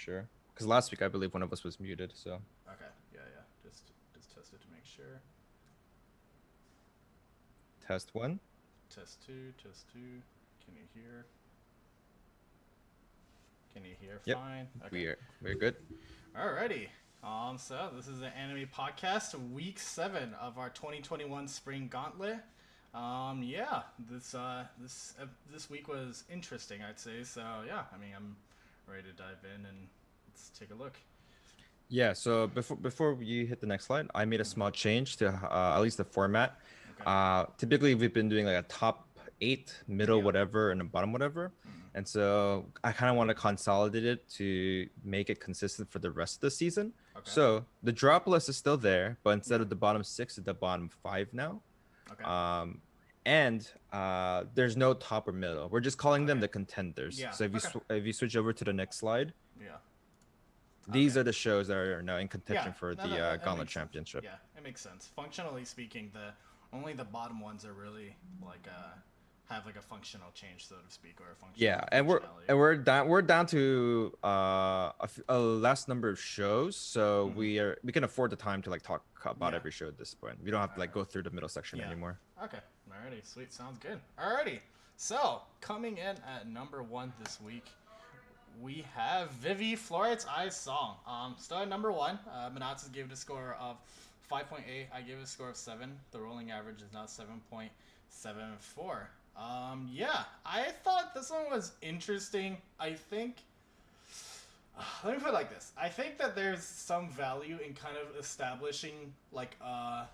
sure. Because last week I believe one of us was muted. So Okay. Yeah, yeah. Just test it to make sure. test one. Test two. Test two. Can you hear? Can you hear? Yep, Fine. Okay. we're good. Alrighty. So this is the anime podcast, week 7 of our 2021 Spring Gauntlet. Yeah, this week was interesting, I'd say. So yeah, I mean, I'm ready to dive in and let's take a look. Yeah. So before you hit the next slide, I made a small change to at least the format. Okay. Typically we've been doing like a top eight, middle Yeah. whatever, and a bottom whatever. And so I kind of want to consolidate it to make it consistent for the rest of the season. Okay. So the drop list is still there, but instead Yeah. of the bottom six, it's the bottom five now. Okay. Um, and there's no top or middle. We're just calling them Okay. the contenders. Yeah. So if Okay. if you switch over to the next slide, Yeah. these Okay. are the shows that are now in Yeah. contention for No, the that Gauntlet makes sense. Championship. Yeah, it makes sense. Functionally speaking, the only the bottom ones are really like have like a functional change, so to speak, or a Yeah, functional and functionality. we're down to a less number of shows, so Mm-hmm. we can afford the time to like talk about Yeah. every show at this point. We don't have All to like right. go through the middle section Yeah. anymore. Okay. Alrighty. Sweet. Sounds good. Alrighty. So coming in at number 1 this week, we have Vivi Floret's Eyes Song. Still at number 1. Manatsas gave it a score of 5.8. I gave it a score of 7. The rolling average is now 7.74. Yeah, I thought this one was interesting. I think let me put it like this. I think that there's some value in kind of establishing like a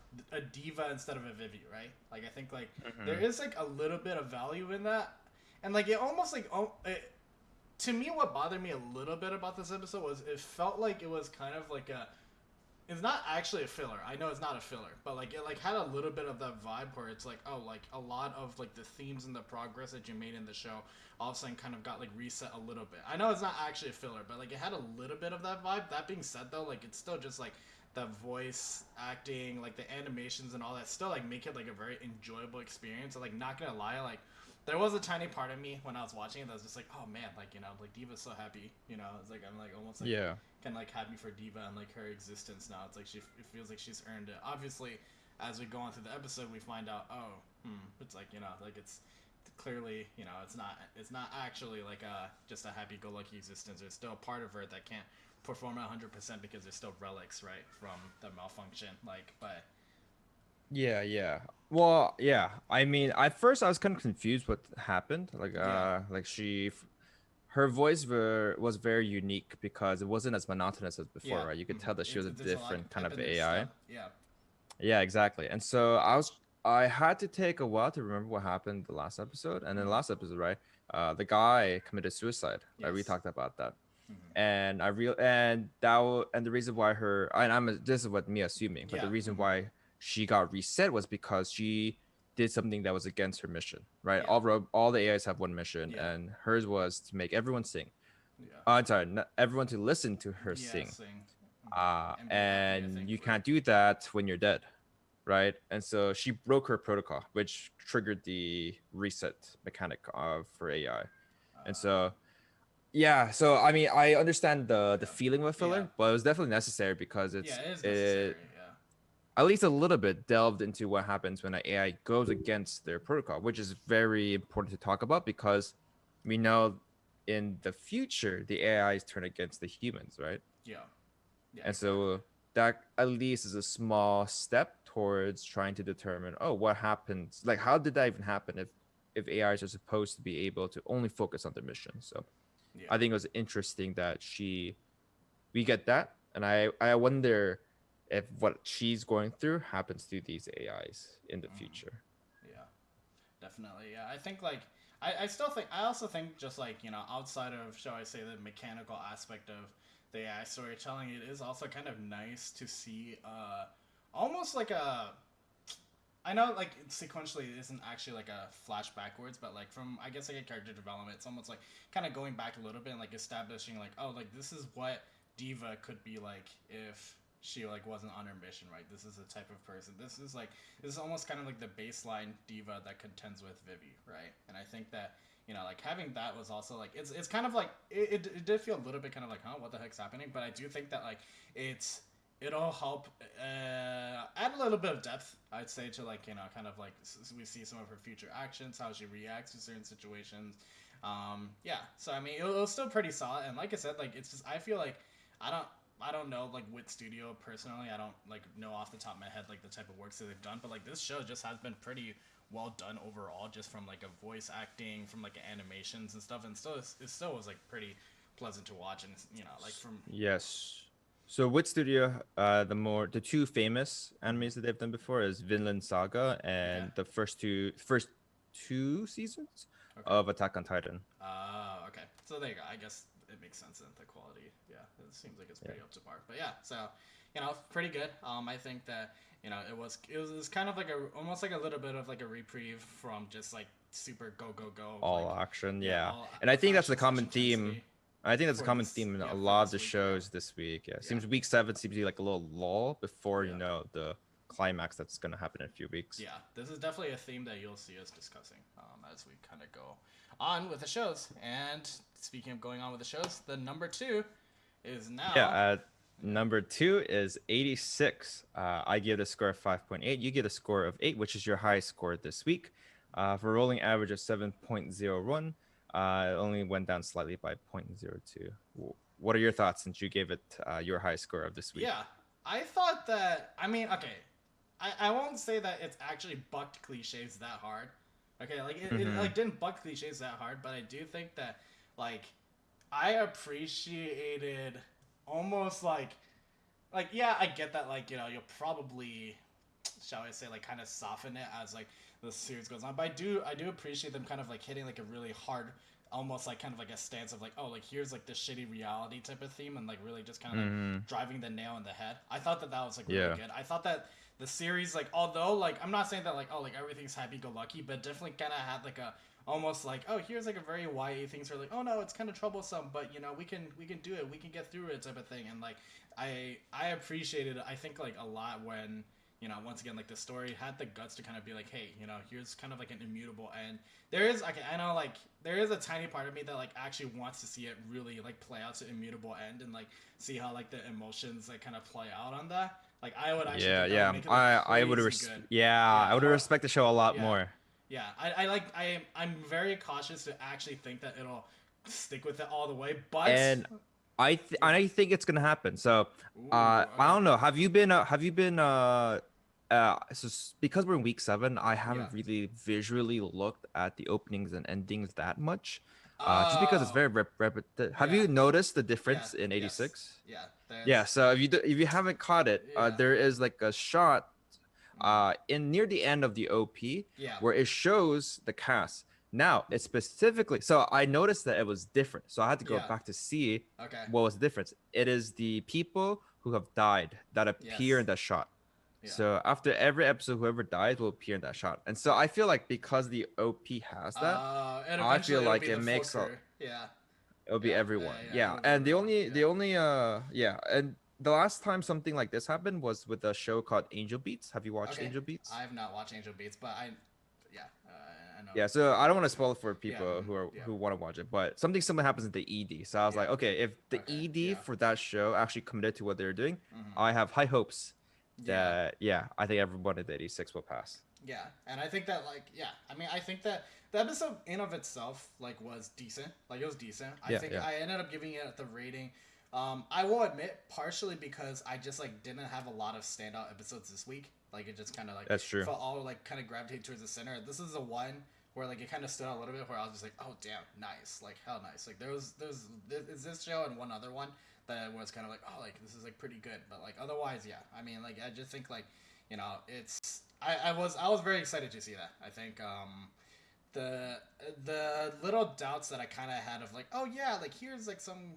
diva instead of a Vivi, right? Like I think like there Hmm. is like a little bit of value in that, and like it almost like to me what bothered me a little bit about this episode was it felt like it was kind of like a it's not actually a filler. I know it's not a filler, but like it like had a little bit of that vibe where it's like, oh, like a lot of like the themes and the progress that you made in the show all of a sudden kind of got like reset a little bit. I know it's not actually a filler, but like it had a little bit of that vibe. That being said though, like it's still just like the voice acting, like the animations and all that still like make it like a very enjoyable experience. And like not gonna lie, like there was a tiny part of me when I was watching it that was just like, oh man, like like Diva's so happy, It's like I'm like almost like Yeah. kind of like happy for Diva and like her existence now. It's like it feels like she's earned it. Obviously, as we go on through the episode, we find out, oh, it's like like it's clearly it's not actually like a just a happy-go-lucky existence. There's still a part of her that can't perform at 100% because there's still relics right from the malfunction. Like, but Yeah, yeah. Well, yeah. I mean, at first I was kind of confused what happened. yeah, Like her voice was very unique because it wasn't as monotonous as before, yeah, right? You could tell that she was a there's a lot different kind type of of new AI. stuff. Yeah, Yeah, exactly. And so I had to take a while to remember what happened the last episode. And then the last episode, right? The guy committed suicide. Right? We yes, talked about that. And and the reason why this is what me assuming, but yeah, the reason why she got reset was because she did something that was against her mission, right? yeah, All the AIs have one mission, yeah, and hers was to make everyone sing. yeah, I'm sorry, not everyone to listen to her yeah, sing. sing, and be happy. I And think you for can't do that when you're dead, right? And so she broke her protocol, which triggered the reset mechanic of for AI. And so yeah, so I mean, I understand the yeah, feeling with yeah, filler, but it was definitely necessary because yeah. It is it necessary. Yeah. at least a little bit delved into what happens when an AI goes against their protocol, which is very important to talk about because we know in the future the AIs turn against the humans, right? Yeah. Yeah, And exactly. so that at least is a small step towards trying to determine, oh, what happens? Like, how did that even happen if AIs are supposed to be able to only focus on their mission? So Yeah. I think it was interesting that we get that, and I wonder if what she's going through happens to these AIs in the future. Yeah. Definitely. Yeah. I think like I still think I also think just like, outside of shall I say the mechanical aspect of the AI storytelling, it is also kind of nice to see almost like a I know like sequentially it isn't actually like a flash backwards, but like from I guess like a character development, it's almost like kind of going back a little bit and like establishing like oh like this is what Diva could be like if she like wasn't on her mission, right? This is the type of person. This is almost kind of like the baseline Diva that contends with Vivi, right? And I think that like having that was also like it's kind of like it did feel a little bit kind of like, huh, what the heck's happening? But I do think that like it's it'll help add a little bit of depth, I'd say, to like kind of like we see some of her future actions, how she reacts to certain situations. Yeah, so I mean it was still pretty solid, and like I said, like it's just I feel like I don't. I don't know like Wit Studio personally. I don't like know off the top of my head like the type of works that they've done, but like this show just has been pretty well done overall, just from like a voice acting, from like animations and stuff, and still it still was like pretty pleasant to watch, and like from Yes. So Wit Studio, the two famous animes that they've done before is Vinland Saga okay, and the first two seasons okay, of Attack on Titan. okay. So there you go. I guess it makes sense that the quality, yeah, it seems like it's Yeah. pretty up to par. But yeah, so pretty good. I think that it was kind of like a almost like a little bit of like a reprieve from just like super go go go like All action, yeah yeah. all And I think that's the action such common theme. intensity I think that's a for common this theme in yeah a for lot of this the week. Yeah, shows this week. Yeah. yeah, Seems week 7 seems to be like a little lull before, yeah. the climax that's gonna happen in a few weeks. Yeah, this is definitely a theme that you'll see us discussing as we kind of go on with the shows. And speaking of going on with the shows, the number two is Yeah, now. Okay. number 2 is 86. I give it a score of 5.8. You get a score of 8, which is your highest score this week. For a rolling average of 7.01, it only went down slightly by 0.02. What are your thoughts since you gave it your highest score of this week? Yeah, I thought that. I mean, okay, I won't say that it's actually bucked cliches that hard. Okay, like it Mm-hmm. like didn't buck cliches that hard, but I do think that like I appreciated almost like yeah, I get that like you'll probably shall I say like kind of soften it as like the series goes on. But I do appreciate them kind of like hitting like a really hard almost like kind of like a stance of like oh like here's like the shitty reality type of theme and like really just kind of like Mm-hmm. driving the nail in the head. I thought that was like really Yeah. good. I thought that the series like although like I'm not saying that like oh like everything's happy go lucky, but definitely kind of had like a almost like oh here's like a very YA things where like oh no it's kind of troublesome but we can do it, we can get through it type of thing. And like I appreciated it, I think like a lot when once again, like the story had the guts to kind of be like, hey, here's kind of like an immutable end. There is, okay, I know, like there is a tiny part of me that like actually wants to see it really like play out to immutable end and like see how like the emotions like kind of play out on that. Like I would actually Yeah, think that would yeah. make it like I would crazy good. yeah, Yeah, I would or respect the show a lot yeah, more. yeah. I'm very cautious to actually think that it'll stick with it all the way, but And yeah. I think it's gonna happen. So Ooh, I okay. don't know. Have you been because we're in week 7, I Yeah. haven't really visually looked at the openings and endings that much. Just because it's Oh, very repetitive. Have yeah. you noticed the Yeah. difference in Yes. 86? Yeah. Yeah, There's so if you haven't caught it, yeah. there is like a shot Mm. in near the end of the OP Yeah. where it shows the cast. Now, it's specifically so I noticed that it was different. So I had to go Yeah. back to see Okay. what was the difference. It is the people who have died that appear Yes. in that shot. Yeah. So after every episode, whoever dies will appear in that shot. And so I feel like because the OP has that, And I eventually feel it'll like be it the full makes a crew. Yeah. it'll be Yeah. everyone. Yeah. Yeah. It'll be And everyone. Yeah. the only yeah, and the last time something like this happened was with a show called Angel Beats. Have you watched Okay. Angel Beats? I have not watched Angel Beats, but yeah, I know Yeah, so I don't want to roughly. spoil it for Yeah. people Yeah. who want to watch it, but something similar happens in the ED. So I was Yeah. like, okay, if the Okay. ED Yeah. for that show actually committed to what they're doing, Hmm. I have high hopes Yeah. that yeah, I think everyone at the 86 will pass. Yeah, and I think that like yeah, I mean I think that the episode in of itself like was decent, like it was decent. I Yeah, think yeah, I ended up giving it the rating. I will admit partially because I just like didn't have a lot of standout episodes this week. Like it just kind of like that's true. felt all like kind of gravitate towards the center. This is the one where like it kind of stood out a little bit where I was just like oh damn nice like hell nice like there's this show and one other one that was kind of like oh like this is like pretty good but like otherwise yeah I mean like I just think like it's I was very excited to see that. I think the little doubts that I kind of had of like oh yeah like here's like some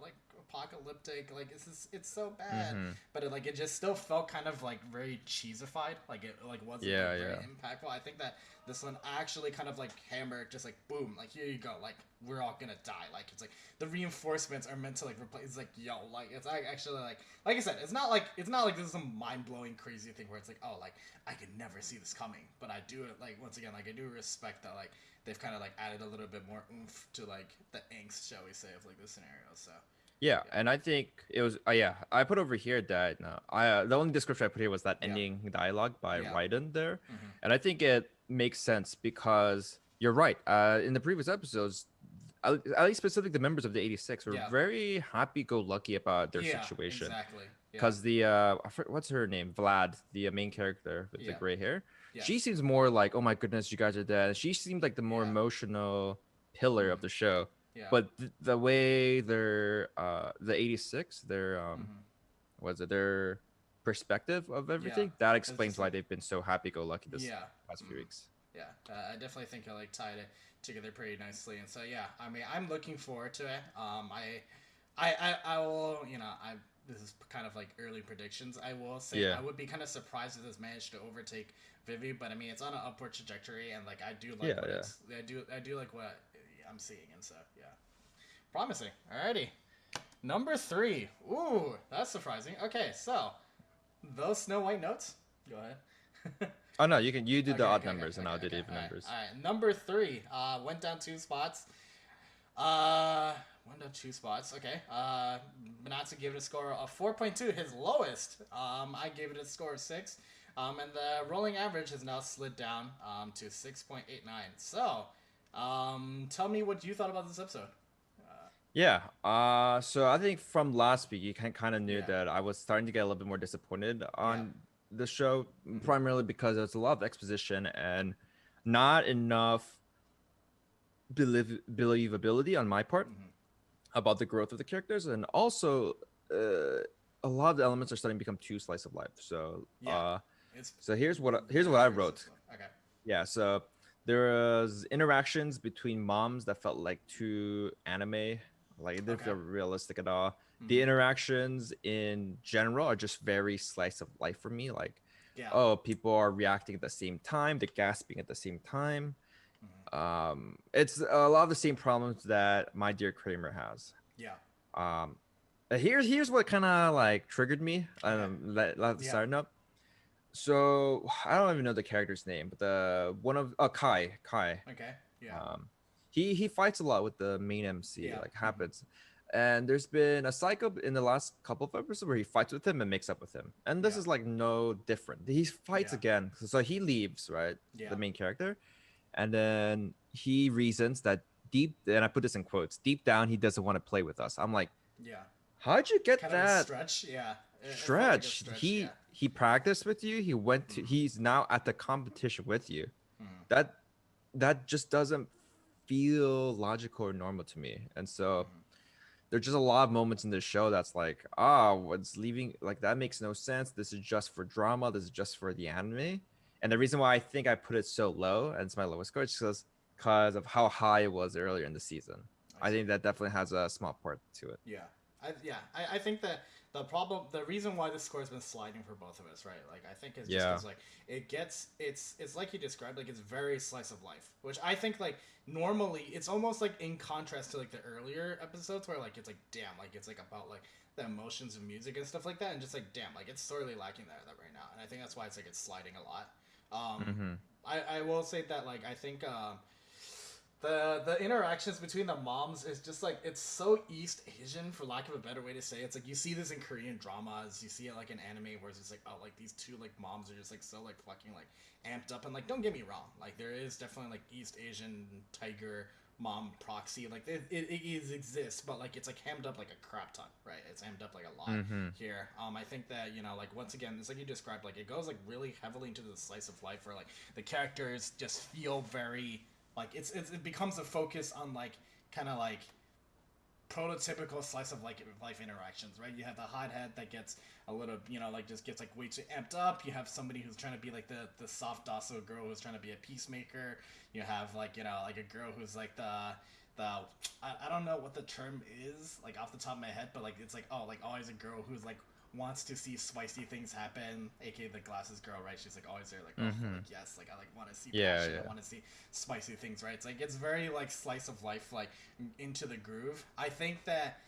like apocalyptic. Like it's so bad, Mm-hmm. but it just still felt kind of like very cheesified. Like it like wasn't Yeah, like very yeah. impactful. I think that this one actually kind of like hammered, just like boom, like here you go, like we're all gonna die. Like it's like the reinforcements are meant to like replace. It's like yo, like it's actually like I said, it's not like this is some mind blowing crazy thing where it's like oh like I could never see this coming. But I do like once again like I do respect that like they've kind of like added a little bit more oomph to like the angst, shall we say, of like the scenario. So Yeah, yeah, and I think it was. Yeah, I put over here that no, I the only description I put here was that yeah, ending dialogue by yeah, Raiden there, mm-hmm. and I think it makes sense because you're right. In the previous episodes, at least specific the members of the 86 were Yeah, very happy-go-lucky about their yeah, situation. exactly. Yeah, Because what's her name, Vlad, the main character with the yeah, gray hair, she yes, seems more like, oh my goodness, you guys are dead. She seemed like the more yeah, emotional pillar of mm-hmm. the show. Yeah, But the way the 86, their mm-hmm. was it their perspective of Yeah. everything, that It's explains just why like they've been so happy-go-lucky this yeah, past few mm-hmm. weeks. Yeah, I definitely think I like tied it together pretty nicely, and so yeah, I mean, I'm looking forward to it. I will, I this is kind of like early predictions. I will say Yeah, I would be kind of surprised if this managed to overtake Vivi, but I mean, it's on an upward trajectory, and like I do like yeah, what yeah. I do like what I'm seeing, and so yeah, promising. Alrighty, number three. Ooh, that's surprising. Okay, so those Snow White notes. Go ahead. Oh no, you do the Okay, odd okay, okay, numbers and okay, I'll do the okay. even All right, numbers. all right. Number three, went down two spots. Uh, went down two spots. Okay. Benatsu gave it a score of 4.2, his lowest. I gave it a score of 6. And the rolling average has now slid down to 6.89. So, tell me what you thought about this episode. Yeah. So I think from last week, you kind of knew Yeah. that I was starting to get a little bit more disappointed Yeah. on the show, Mm-hmm. primarily because there's a lot of exposition and not enough believability on my part Mm-hmm. about the growth of the characters, and also a lot of the elements are starting to become too slice of life. Yeah. It's So here's what very, I very wrote. sensible. Okay. Yeah, so there was interactions between moms that felt like too anime, like it didn't Okay. feel realistic at all. The Mm-hmm. interactions in general are just very slice of life for me. Like, Yeah. oh, people are reacting at the same time, they're gasping at the same time. Mm-hmm. It's a lot of the same problems that my dear Kramer has. Yeah. Um, here's what kind of like triggered me. Okay. Let the Yeah. start up. So I don't even know the character's name, but the one of Kai. Okay. Yeah. Um, he fights a lot with the main MC, Yeah. like Mm-hmm. happens. And there's been a cycle in the last couple of episodes where he fights with him and makes up with him. And this Yeah. is like no different. He fights Yeah. again. So he leaves, right? Yeah. The main character. And then he reasons that and I put this in quotes, deep down he doesn't want to play with us. I'm like, Yeah. how'd you get Kind of a that stretch. Yeah. It felt like a stretch? stretch. Yeah. He practiced with you. Mm-hmm. He's now at the competition with you. Mm-hmm. That that just doesn't feel logical or normal to me. And so Mm-hmm. there's just a lot of moments in this show that's like, ah, what's leaving, like that makes no sense. This is just for drama. This is just for the anime. And the reason why I think I put it so low and it's my lowest score is because of how high it was earlier in the season. I I see. think that definitely has a small part to it. Yeah. I think that the reason why this score has been sliding for both of us, right? Like, I think is just Yeah. because like it's like you described, like it's very slice of life, which I think like normally it's almost like in contrast to like the earlier episodes where like it's like damn, like it's like about like the emotions of music and stuff like that, and just like damn, like it's sorely lacking that right now, and I think that's why it's like it's sliding a lot. Mm-hmm. I will say that like I think the interactions between the moms is just like it's so East Asian, for lack of a better way to say it. It's like you see this in Korean dramas, you see it like in anime where it's just like oh like these two like moms are just like so like fucking like amped up, and like don't get me wrong, like there is definitely like East Asian tiger mom proxy, like it exists, but like it's like hammed up like a crap ton, right? It's hammed up like a lot Mm-hmm. here. I think that like once again it's like you described, like it goes like really heavily into the slice of life where like the characters just feel very like it becomes a focus on like kind of like prototypical slice of like life interactions, right? You have the hothead that gets a little, like just gets like way too amped up. You have somebody who's trying to be like the soft docile girl who's trying to be a peacemaker. You have like like a girl who's like the I don't know what the term is like off the top of my head, but like it's like oh like always a girl who's like wants to see spicy things happen, aka the glasses girl, right? She's like always there, like oh Mm-hmm. like yes, like I like want to see Yeah, passion, I yeah. want to see spicy things, right? It's like it's very like slice of life, like into the groove. I think that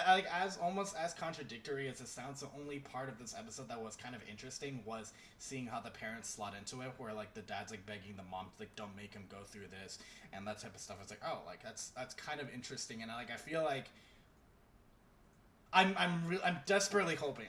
like as almost as contradictory as it sounds, the only part of this episode that was kind of interesting was seeing how the parents slot into it, where like the dad's like begging the mom to like don't make him go through this and that type of stuff. It's like oh like that's kind of interesting, and like I feel like I'm desperately hoping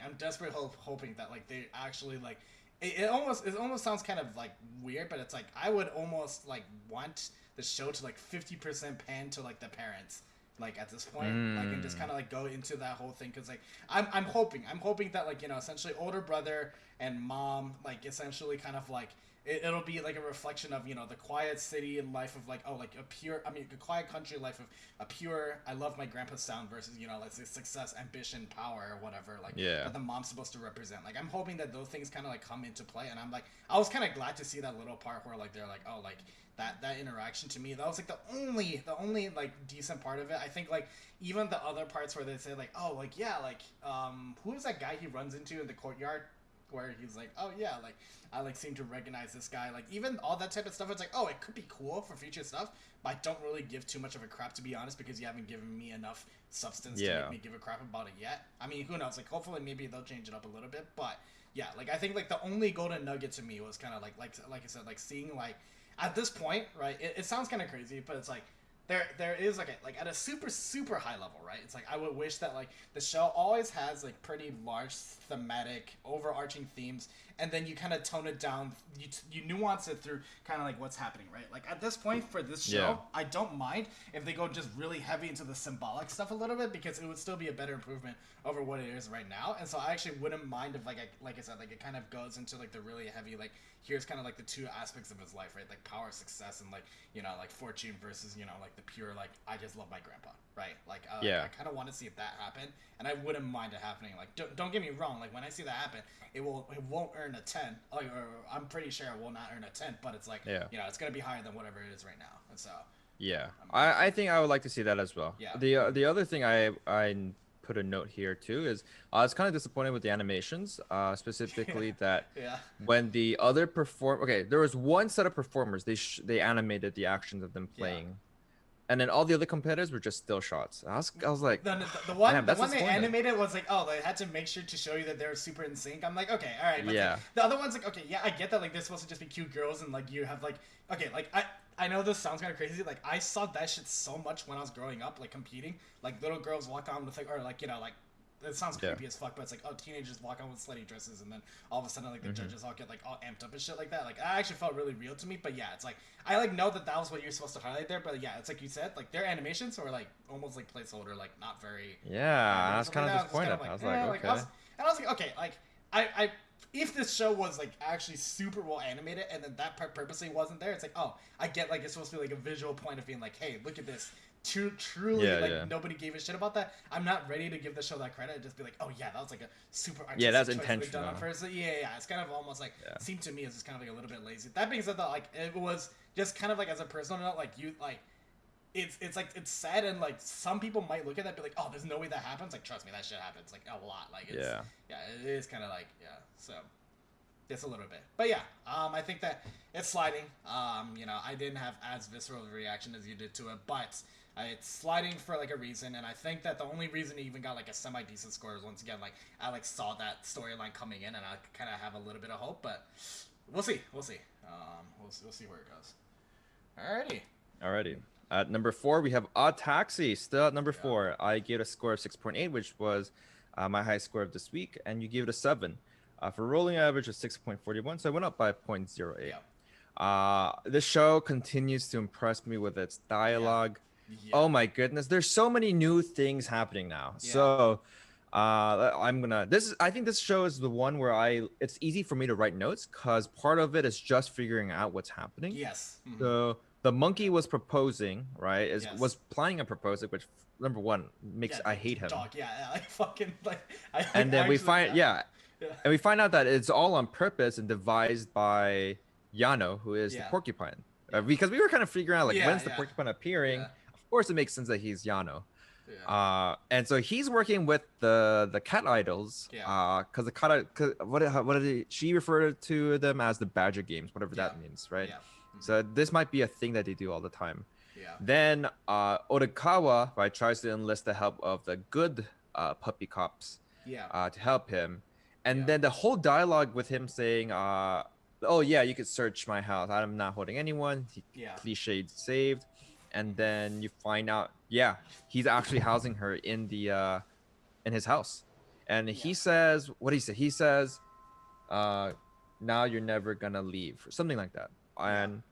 hoping that like they actually like it almost sounds kind of like weird, but it's like I would almost like want the show to like 50% pan to like the parents like at this point like and just Mm. kind of like go into that whole thing because like I'm hoping that like you know essentially older brother and mom like essentially kind of like it'll be like a reflection of you know the quiet city and life of like oh like a pure I mean the quiet country life of a pure I love my grandpa's sound versus you know let's say success ambition power or whatever like Yeah. that the mom's supposed to represent like I'm hoping that those things kind of like come into play and I'm like I was kind of glad to see that little part where like they're like oh like that interaction to me that was like the only like decent part of it I think like even the other parts where they say like oh like yeah like who is that guy he runs into in the courtyard where he's like, oh yeah, like I like seem to recognize this guy. Like even all that type of stuff, it's like, oh, it could be cool for future stuff, but I don't really give too much of a crap to be honest because you haven't given me enough substance to Yeah. make me give a crap about it yet. I mean, who knows? Like hopefully maybe they'll change it up a little bit, but yeah, like I think like the only golden nugget to me was kind of like I said, like seeing like at this point, right? It sounds kind of crazy, but it's like there is like at a super high level, right? It's like I would wish that like the show always has like pretty large thematic overarching themes, and then you kind of tone it down, you nuance it through kind of like what's happening, right? Like at this point for this show, Yeah. I don't mind if they go just really heavy into the symbolic stuff a little bit because it would still be a better improvement over what it is right now, and so I actually wouldn't mind if like I said like it kind of goes into like the really heavy like here's kind of like the two aspects of his life, right? Like power, success, and like you know like fortune versus you know like the pure like I just love my grandpa, right? Like Yeah. I kind of want to see if that happen, and I wouldn't mind it happening. Like don't get me wrong, like when I see that happen, it won't earn a 10. Like or I'm pretty sure it will not earn a 10, but it's like Yeah. you know it's gonna be higher than whatever it is right now, and so Yeah. I'm I think I would like to see that as well. yeah The other thing I put a note here too is I was kind of disappointed with the animations, specifically that yeah when the other perform okay, there was one set of performers they animated the actions of them yeah. playing, and then all the other competitors were just still shots. I was like, damn, The that's one they disappointing. animated was like oh they had to make sure to show you that they're super in sync. I'm like okay all right, but like Yeah. the other one's like okay yeah I get that like they're supposed to just be cute girls and like you have like okay like I know this sounds kind of crazy like I saw that shit so much when I was growing up like competing like little girls walk on with like or like you know like it sounds Yeah. creepy as fuck, but it's like, oh, teenagers walk on with slutty dresses, and then all of a sudden, like the judges all get like all amped up and shit like that. Like, that actually felt really real to me. But yeah, it's like I like know that that was what you're supposed to highlight there. But yeah, it's like you said, like their animations were like almost like placeholder, like not very. Yeah, I was kind of Like, disappointed. I was like, like, okay. and I was like, okay, like I if this show was like actually super well animated and then that part purposely wasn't there, it's like, oh, I get like it's supposed to be like a visual point of being like, hey, look at this. Truly, Yeah, like yeah. nobody gave a shit about that. I'm not ready to give the show that credit. I'd just be like, oh yeah, that was like a super artistic Yeah, that's choice they've done intentional. on purpose. Yeah. It's kind of almost like Yeah. seemed to me as just kind of like a little bit lazy. That being said, though, like it was just kind of like as a personal note, like you like it's like it's sad and like some people might look at that and be like, oh, there's no way that happens. Like trust me, that shit happens like a lot. Like it's Yeah. yeah, it is kind of like yeah. So just a little bit. But yeah, I think that it's sliding. You know, I didn't have as visceral a reaction as you did to it, but it's sliding for like a reason, and I think that the only reason it even got like a semi decent score is once again like I like saw that storyline coming in, and I kind of have a little bit of hope, but we'll see. We'll see. We'll see where it goes. Alrighty. Alrighty. At number 4, we have Odd Taxi. Still at number Yeah. 4. I gave it a score of 6.8, which was my highest score of this week, and you gave it a 7. For rolling average of 6.41, so I went up by 0.08. Yeah. This show continues to impress me with its dialogue. Yeah. Oh my goodness, there's so many new things happening now. Yeah. So I'm gonna I think this show is the one where it's easy for me to write notes because part of it is just figuring out what's happening. Yes. So the monkey was proposing, right? Yes. Was planning on proposing, which number one makes Yeah, I hate him. Dog. Yeah. Like fucking like. And then we find Yeah. and we find out that it's all on purpose and devised by Yano, who is the Yeah. porcupine. Because we were kind of figuring out like Yeah, when's the yeah. porcupine appearing. Yeah. course, it makes sense that he's Yano. Yeah. And so he's working with the cat idols. Yeah. Because the cat, cause what did she refer to them as the Badger Games, whatever Yeah. that means, right? Yeah. So this might be a thing that they do all the time. Yeah. Then Odokawa, right, tries to enlist the help of the good puppy cops Yeah. to help him. And Yeah. then the whole dialogue with him saying, oh, yeah, you could search my house. I'm not holding anyone. Yeah. Cliched saved. And then you find out, yeah, he's actually housing her in his house. And Yeah. he says, what do he say? He says, uh, now you're never gonna leave, or something like that. Yeah. And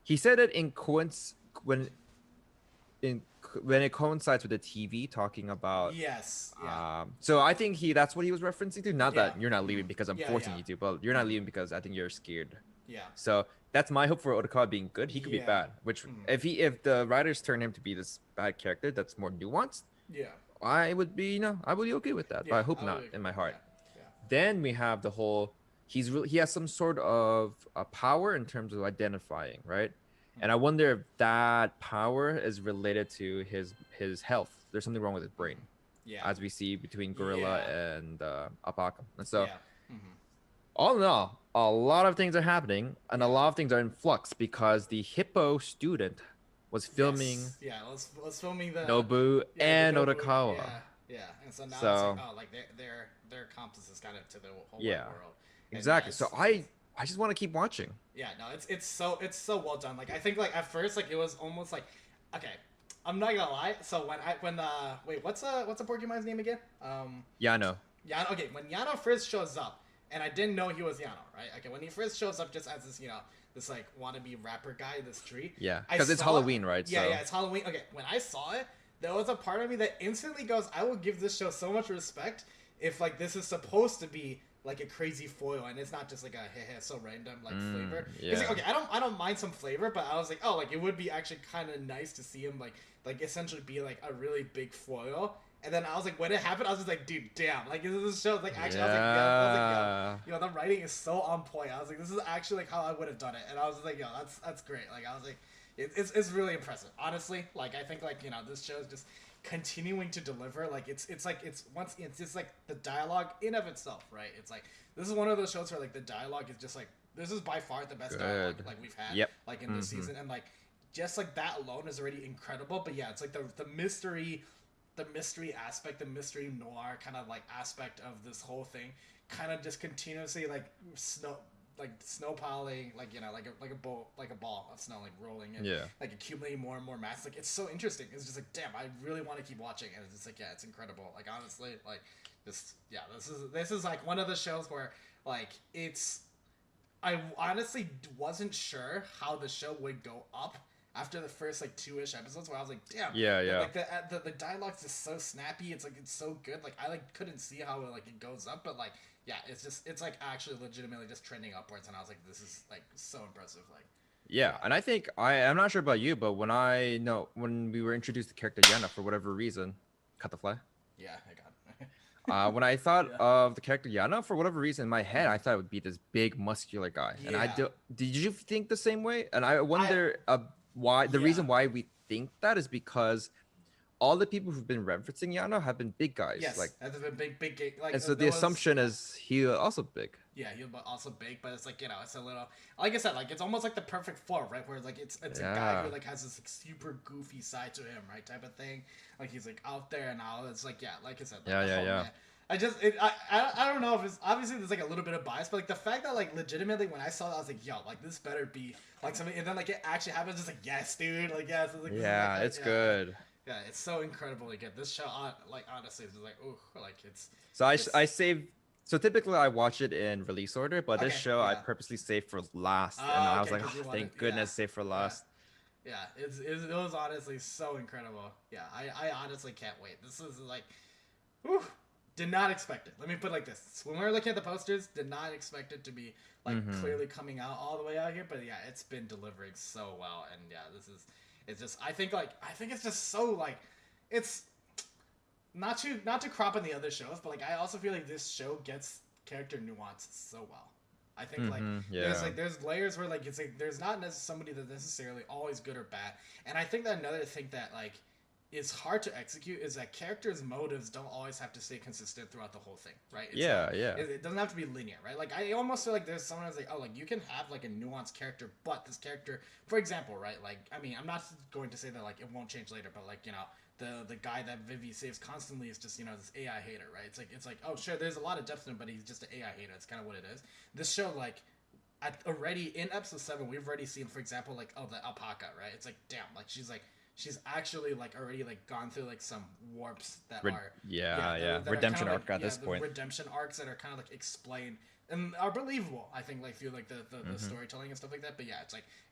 he said it when in when it coincides with the TV talking about. Yes. Yeah. So I think that's what he was referencing to. Not Yeah. that you're not leaving because I'm Yeah. forcing Yeah. you to, but you're not leaving because I think you're scared. Yeah. So that's my hope for Odokawa being good. He could be Yeah. bad. Which if the writers turn him to be this bad character that's more nuanced, Yeah. I would be I would be okay with that. But Yeah. I hope I would not agree. in my Yeah. heart. Yeah. Then we have the whole he has some sort of a power in terms of identifying, right? And I wonder if that power is related to his health. There's something wrong with his brain, Yeah. as we see between Gorilla Yeah. and Apaka. And so, Yeah. all in all, a lot of things are happening, and a Yeah. lot of things are in flux because the Hippo student was filming Yes. Yeah. Let's filming the Nobu the and Nobu. Odokawa. Yeah. Yeah. And so now it's So, like, oh, like their compass is kind of to the whole yeah, wide world. And exactly. yes, So I just want to keep watching. yeah, no, it's so well done. Like I think like at first like it was almost like, okay, I'm not gonna lie. So when wait, what's a Pokemon's name again? Yano. Yano. Okay, when Yano first shows up, and I didn't know he was Yano, right? Okay, when he first shows up just as this this like wannabe rapper guy in this tree. Yeah, I because it's saw Halloween, right? Yeah, so. yeah, it's Halloween. Okay, when I saw it, there was a part of me that instantly goes, I will give this show so much respect if like this is supposed to be like a crazy foil and it's not just like a hey so random like flavor. Yeah. Like, okay, I don't mind some flavor, but I was like, oh, like it would be actually kind of nice to see him like essentially be like a really big foil. And then I was like, when it happened, I was just like, dude, damn, like this show like actually, I was like, yo, the writing is so on point. I was like, this is actually like how I would have done it, and I was just like, yo, that's great. Like I was like, it's really impressive, honestly. Like I think like this show is just continuing to deliver. Like it's just like the dialogue in of itself, right? It's like this is one of those shows where like the dialogue is just like this is by far the best dialogue like we've had like in this season, and like just like that alone is already incredible. But yeah, it's like the mystery aspect, the mystery noir kind of like aspect of this whole thing kind of just continuously like snow piling, like like a ball of snow like rolling and like accumulating more and more mass. Like it's so interesting. It's just like, damn, I really want to keep watching, and it's just like, yeah, it's incredible. Like honestly, like this is like one of the shows where like I honestly wasn't sure how the show would go up after the first like 2-ish episodes, where I was like, damn, like the dialogue's just so snappy. It's like it's so good. Like I like couldn't see how it goes up, but like yeah, it's like actually legitimately just trending upwards, and I was like, this is like so impressive. Like yeah, and I think I'm not sure about you, but when we were introduced to character Yana for whatever reason, cut the fly. Yeah, I got it. When I thought of the character Yana, for whatever reason, in my head, I thought it would be this big, muscular guy. And did you think the same way? And I wonder why the reason why we think that is because all the people who've been referencing Yano have been big guys. Yes, like have been big. Like, and so the assumption is he also big. Yeah, he's also big, but it's like it's a little like I said, like it's almost like the perfect four, right? Where like it's a guy who like has this like, super goofy side to him, right? Type of thing. Like he's like out there and all. It's like like I said, like, man. I don't know if it's obviously there's like a little bit of bias, but like the fact that like legitimately when I saw that I was like, yo, like this better be like something, and then like it actually happens, just like yes, dude, like yes, it's like, it's good. Yeah, it's so incredibly good. This show, like honestly, is like ooh, like it's. So I saved. So typically I watch it in release order, but this show I purposely saved for last, and I was like, oh, thank goodness, save for last. Yeah, it was honestly so incredible. Yeah, I honestly can't wait. This is like, whew, did not expect it. Let me put it like this: when we were looking at the posters, did not expect it to be like clearly coming out all the way out here. But yeah, it's been delivering so well, and yeah, it's just I think it's just so like it's. Not to crop on the other shows, but like I also feel like this show gets character nuance so well. I think like Yeah. there's layers where like it's like there's not somebody that's necessarily always good or bad. And I think that another thing that like is hard to execute is that characters' motives don't always have to stay consistent throughout the whole thing, right? It's like Yeah, yeah. it doesn't have to be linear, right? Like I almost feel like there's sometimes like, oh, like you can have like a nuanced character, but this character, for example, right? Like I mean, I'm not going to say that like it won't change later, but like the guy that Vivi saves constantly is just this AI hater, right? It's like oh sure, there's a lot of depth to him, but he's just an AI hater. It's kind of what it is. This show like already in episode 7 we've already seen, for example, like oh the alpaca, right? It's like damn, like she's actually like already like gone through like some warps that are Yeah, yeah. that are kind Redemption of like arc at this the point. redemption arcs that are kind of like explained and are believable, I think, like through like the storytelling and stuff like that. But yeah,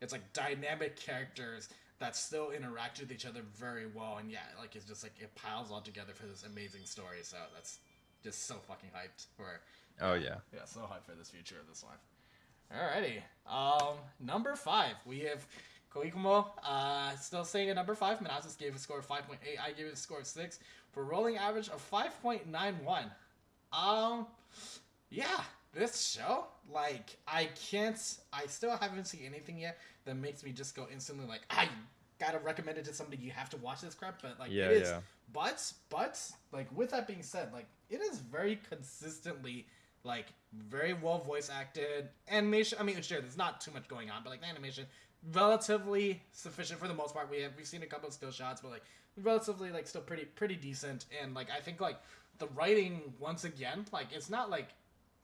it's like dynamic characters that still interact with each other very well, and yeah, like it's just like it piles all together for this amazing story. So that's just so fucking hyped for Oh yeah. yeah, so hyped for this future of this life. Alrighty. Number 5. We have Koikumo still staying at number 5. Manassas gave a score of 5.8. I gave it a score of 6 for a rolling average of 5.91. Yeah, this show, like, I still haven't seen anything yet that makes me just go instantly like, I gotta recommend it to somebody. You have to watch this crap, but like, Yeah, it is. yeah. But like with that being said, like it is very consistently like very well voice acted animation. I mean, sure, there's not too much going on, but like the animation relatively sufficient for the most part. We've seen a couple of still shots, but like relatively like still pretty decent. And like I think like the writing once again, like it's not like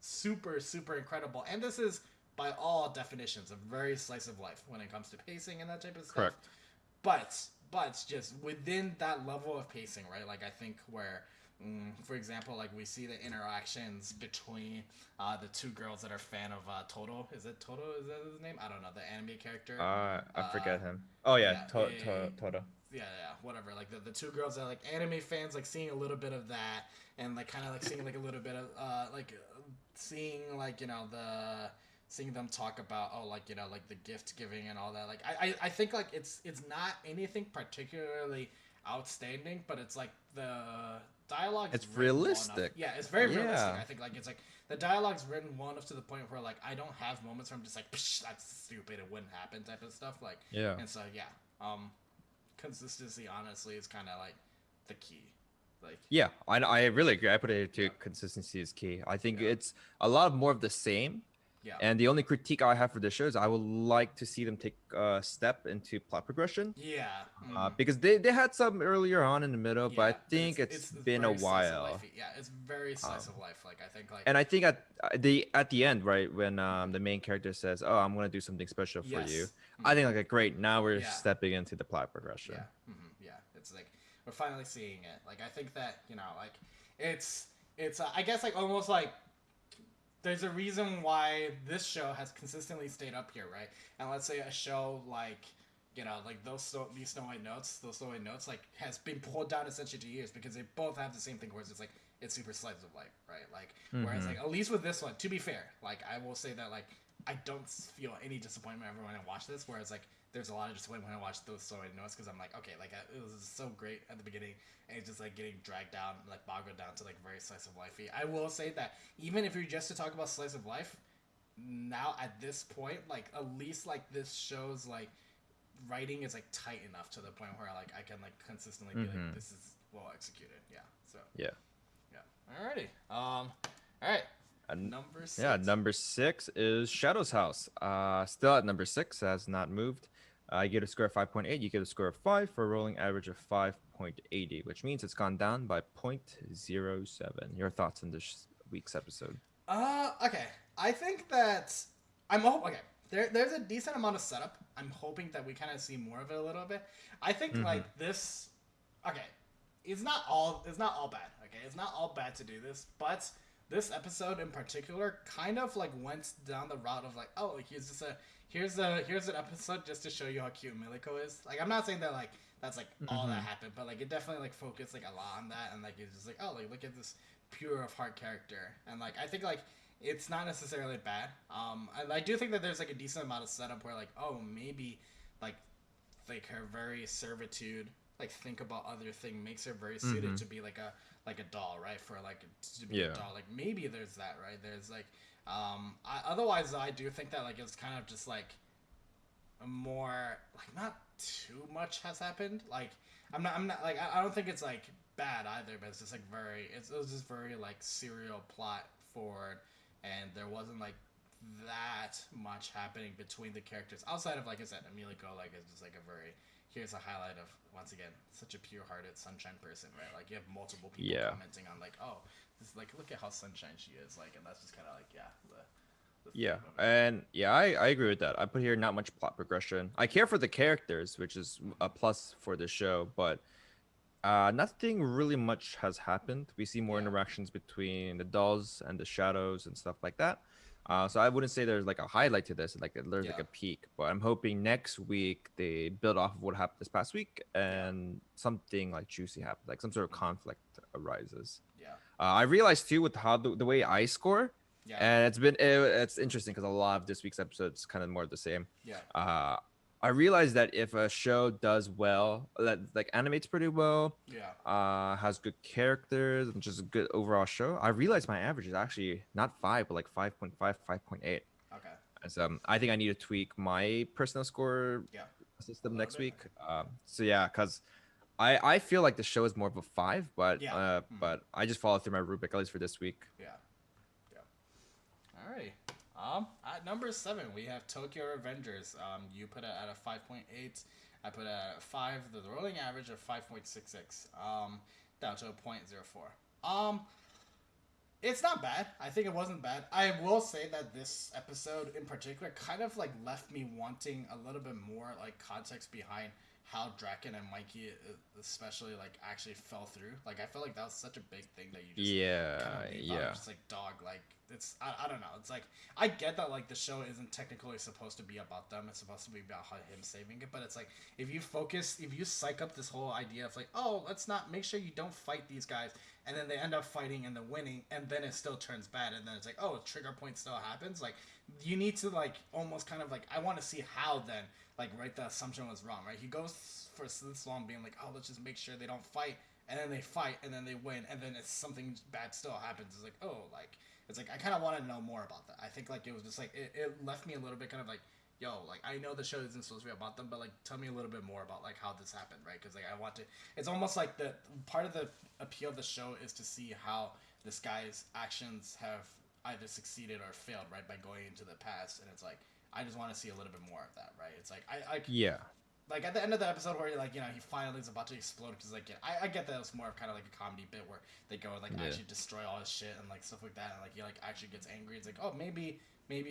super incredible. And this is by all definitions a very slice of life when it comes to pacing and that type of stuff. Correct. But just within that level of pacing, right? Like I think where for example, like we see the interactions between the two girls that are fan of Toto. Is it Toto? Is that his name? I don't know. The anime character. I forget him. Oh yeah, Yeah, Toto. whatever. Like the two girls that are like anime fans, like seeing a little bit of that, and like kind of like seeing like a little bit of seeing like seeing them talk about like like the gift giving and all that. Like I think like it's not anything particularly outstanding, but it's like the dialogue It's written well enough. realistic. Yeah, it's very realistic. Yeah. I think like it's like the dialogue's written well enough to the point where like I don't have moments where I'm just like psh, that's stupid, it wouldn't happen type of stuff. Like Yeah. and so yeah, consistency honestly is kind of like the key. Like Yeah, I really agree. I put it to consistency is key. I think it's a lot more of the same. yeah. And the only critique I have for the show is I would like to see them take a step into plot progression. Yeah. Because they had some earlier on in the middle, but I Yeah, think it's been a very slice of while. life-y. Yeah, it's very slice of life. Like I think like And I think at the end, right, when the main character says, "Oh, I'm gonna do something special for Yes. you," I think like great. Now we're Yeah. stepping into the plot progression. yeah, yeah. It's like we're finally seeing it. Like I think that like it's I guess like almost like there's a reason why this show has consistently stayed up here, right? And let's say a show like like these Snow White Notes, like has been pulled down essentially to years because they both have the same thing, whereas it's like it's super slice of life, right? Like whereas like at least with this one, to be fair, like I will say that like I don't feel any disappointment ever when I watch this, whereas like there's a lot of disappointment when I watch those Snow White Notes because I'm like okay, like it was so great at the beginning and it's just like getting dragged down, like boggled down to like very slice of lifey. I will say that even if you're just to talk about slice of life, now at this point, like at least like this show's like writing is like tight enough to the point where like I can like consistently be like this is well executed. Yeah. So Yeah. Alrighty. All right. Number 6. Yeah, number 6 is Shadow's House. Still at number 6, has not moved. I get a score of 5.8. You get a score of 5 for a rolling average of 5.80, which means it's gone down by 0.07. Your thoughts on this week's episode? Okay. I think that okay. There's a decent amount of setup. I'm hoping that we kind of see more of it a little bit. I think like this. Okay, it's not all bad. Okay, it's not all bad to do this, but this episode in particular kind of like went down the route of like, oh, like here's an episode just to show you how cute Miliko is. Like I'm not saying that like that's like all that happened, but like it definitely like focused like a lot on that, and like it's just like, oh, like look at this pure of heart character, and like I think like it's not necessarily bad. I do think that there's like a decent amount of setup where like, oh, maybe like her very servitude like think about other thing makes her very suited Mm-hmm. to be like a doll, right? For like to be a Yeah. doll, like maybe there's that, right? There's like otherwise I do think that like it's kind of just like a more like not too much has happened. Like I'm not like I don't think it's like bad either, but it's just like it was just very like serial plot forward, and there wasn't like that much happening between the characters outside of like I said, Emilico like is just like a very here's a highlight of once again such a pure-hearted sunshine person, right? Like you have multiple people Yeah. commenting on like oh this is like look at how sunshine she is like, and that's just kind of like yeah the Yeah, theme of it. and yeah, I agree with that. I put here not much plot progression. I care for the characters, which is a Mm-hmm. plus for the show, but nothing really much has happened. We see more Yeah. interactions between the dolls and the shadows and stuff like that. So I wouldn't say there's like a highlight to this, like there's like Yeah. a peak. But I'm hoping next week they build off of what happened this past week Yeah. and something like juicy happens, like some sort of Mm-hmm. conflict arises. Yeah. I realized too with how the way I score, Yeah. and it's interesting because a lot of this week's episodes kind of more of the same. Yeah. Uh, I realized that if a show does well, that like animates pretty well, Yeah. has good characters and just a good overall show, I realized my average is actually not 5, but like 5.5, 5.8. Okay. So I think I need to tweak my personal score Yeah. A system little next bit. week. Yeah. So yeah, because I feel like the show is more of a 5, Yeah. Mm-hmm. but I just follow through my rubric at least for this week. Yeah. Yeah. All right. At number 7, we have Tokyo Revengers. You put it at a 5.8. I put it at a 5. The rolling average of 5.66. Down to a point zero 0.04. It's not bad. I think it wasn't bad. I will say that this episode in particular kind of like left me wanting a little bit more like context behind how Draken and Mikey especially like actually fell through. Like I feel like that was such a big thing that you just kind of Yeah, leave out. yeah, Just like dog, like it's I don't know. It's like I get that like the show isn't technically supposed to be about them. It's supposed to be about him saving it. But it's like if you psych up this whole idea of like oh let's not make sure you don't fight these guys, and then they end up fighting and then winning, and then it still turns bad, and then it's like oh trigger point still happens. Like you need to like almost kind of like I want to see how then like right the assumption was wrong, right? He goes for this long being like oh let's just make sure they don't fight, and then they fight and then they win, and then it's something bad still happens. It's like oh like it's like I kind of want to know more about that. I think like it was just like it left me a little bit kind of like yo like I know the show isn't supposed to be about them, but like tell me a little bit more about like how this happened, right? Because like I want to it's almost like the part of the appeal of the show is to see how this guy's actions have either succeeded or failed, right, by going into the past. And it's like I just want to see a little bit more of that, right? It's like I yeah, like at the end of the episode where like he finally is about to explode because like yeah, I get that it's more of kind of like a comedy bit where they go and like yeah, actually destroy all his shit and like stuff like that, and like he like actually gets angry. It's like oh maybe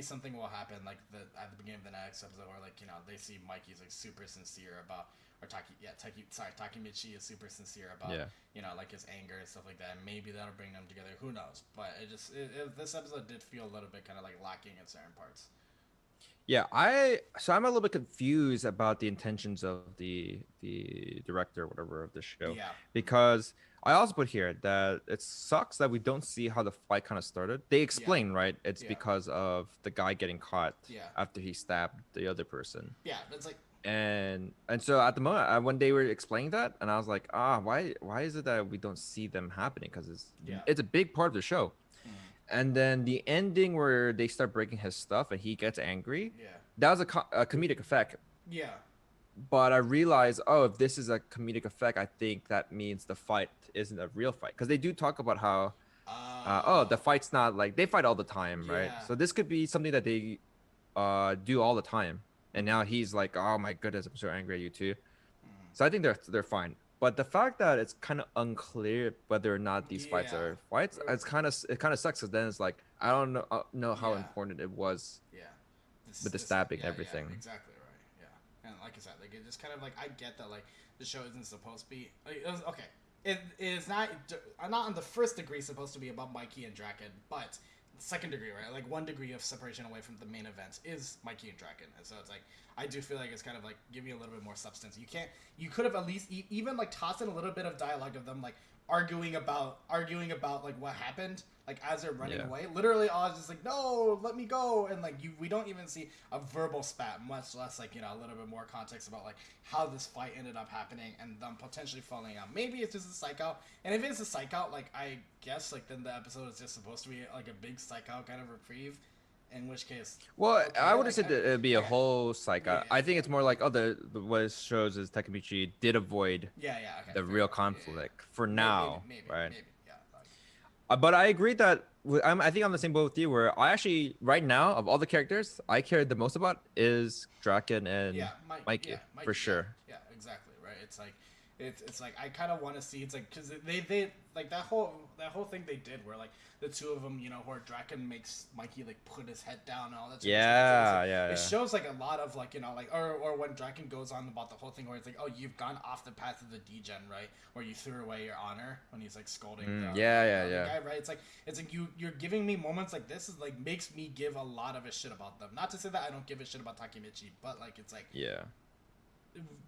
something will happen like at the beginning of the next episode where like they see Mikey's like super sincere about or Takemichi is super sincere about yeah. like his anger and stuff like that. And maybe that'll bring them together. Who knows? But this episode did feel a little bit kind of like lacking in certain parts. Yeah, I'm a little bit confused about the intentions of the director or whatever of the show Yeah. because I also put here that it sucks that we don't see how the fight kind of started. They Yeah. explain, right? It's Yeah. because of the guy getting caught Yeah. after he stabbed the other person. Yeah. That's like And so at the moment when they were explaining that, and I was like, why is it that we don't see them happening? Because yeah. it's a big part of the show. Mm. And then the ending where they start breaking his stuff and he gets angry, Yeah. that was a comedic effect. Yeah. But I realized, oh, if this is a comedic effect, I think that means the fight isn't a real fight because they do talk about how, oh, the Oh. fight's not like they fight all the time, right? Yeah. So this could be something that they do all the time, and now he's like, oh my goodness, I'm so angry at you too. Mm. So I think they're fine. But the fact that it's kind of unclear whether or not these fights Yeah. are fights, it kind of sucks. Because then it's like I don't know how Yeah. important it was Yeah. with the stabbing and Yeah. everything. Yeah. Exactly right. Yeah. And like I said, like it just kind of like I get that like the show isn't supposed to be. Like, it was, okay. It is not. I'm not on the first degree supposed to be about Mikey and Draken, but second degree, right? Like 1 degree of separation away from the main events is Mikey and Draken, and so it's like I do feel like it's kind of like give me a little bit more substance. You could have at least even like tossed in a little bit of dialogue of them like arguing about like what happened, like as they're running Yeah. away. Literally, I was just like, no, let me go, and like we don't even see a verbal spat, much less like a little bit more context about like how this fight ended up happening and them potentially falling out. Maybe it's just a psych out, and if it's a psych out, like I guess like then the episode is just supposed to be like a big psych out kind of reprieve. In which case, Well, I okay, would have said that it'd be a okay, whole psych. yeah, I think it's more like, oh, what it shows is Takemichi did avoid yeah, okay, the fair real enough, yeah. conflict for Maybe, now, right? yeah, But I agree that I think I'm the same boat with you. Where I actually, right now, of all the characters, I cared the most about is Draken and Mikey for Mikey, sure. exactly, right. It's like I kind of want to see. It's like because they like that whole thing they did where like the two of them, where Draken makes Mikey like put his head down and all that. Sort of stuff. Yeah, It yeah, shows like a lot of like like or when Draken goes on about the whole thing where it's like, oh, you've gone off the path of the degen, right? Where you threw away your honor when he's like scolding yeah, the yeah. guy, right? It's like you're giving me moments like this is like makes me give a lot of a shit about them. Not to say that I don't give a shit about Takemichi, but like it's like Yeah.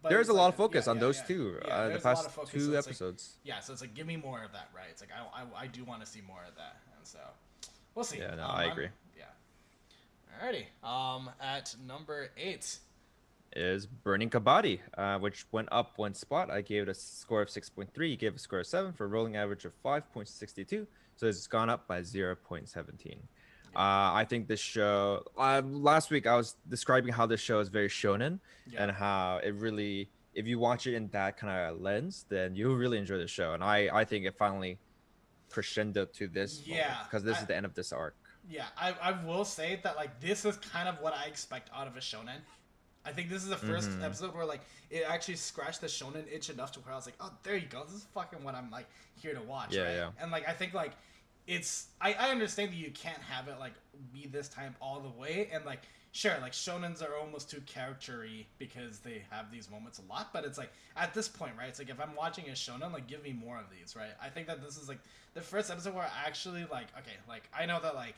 but There's it's a like lot of focus on those yeah, two. yeah. The There's a lot past of focus. So two it's like episodes. yeah, so it's like give me more of that, right? It's like I do want to see more of that, and so we'll see. Yeah, no, I agree. Yeah. Alrighty. At number 8. Is Burning Kabaddi, which went up one spot. I gave it a score of 6.3. You gave a score of 7 for a rolling average of 5.62. So it's gone up by 0.17. I think this show, last week I was describing how this show is very shonen Yeah. and how it really, if you watch it in that kind of lens, then you'll really enjoy the show. And I think it finally crescendo to this moment Yeah. because this is the end of this arc. Yeah. I will say that like this is kind of what I expect out of a shonen. I think this is the first episode where like it actually scratched the shonen itch enough to where I was like, oh, there you go. This is fucking what I'm like here to watch. Yeah, right? yeah. And like I think like I understand that you can't have it like be this time all the way, and like sure, like shonens are almost too character-y because they have these moments a lot, but it's like at this point, right? It's like if I'm watching a shonen, like give me more of these, right? I think that this is like the first episode where I actually like okay, like I know that like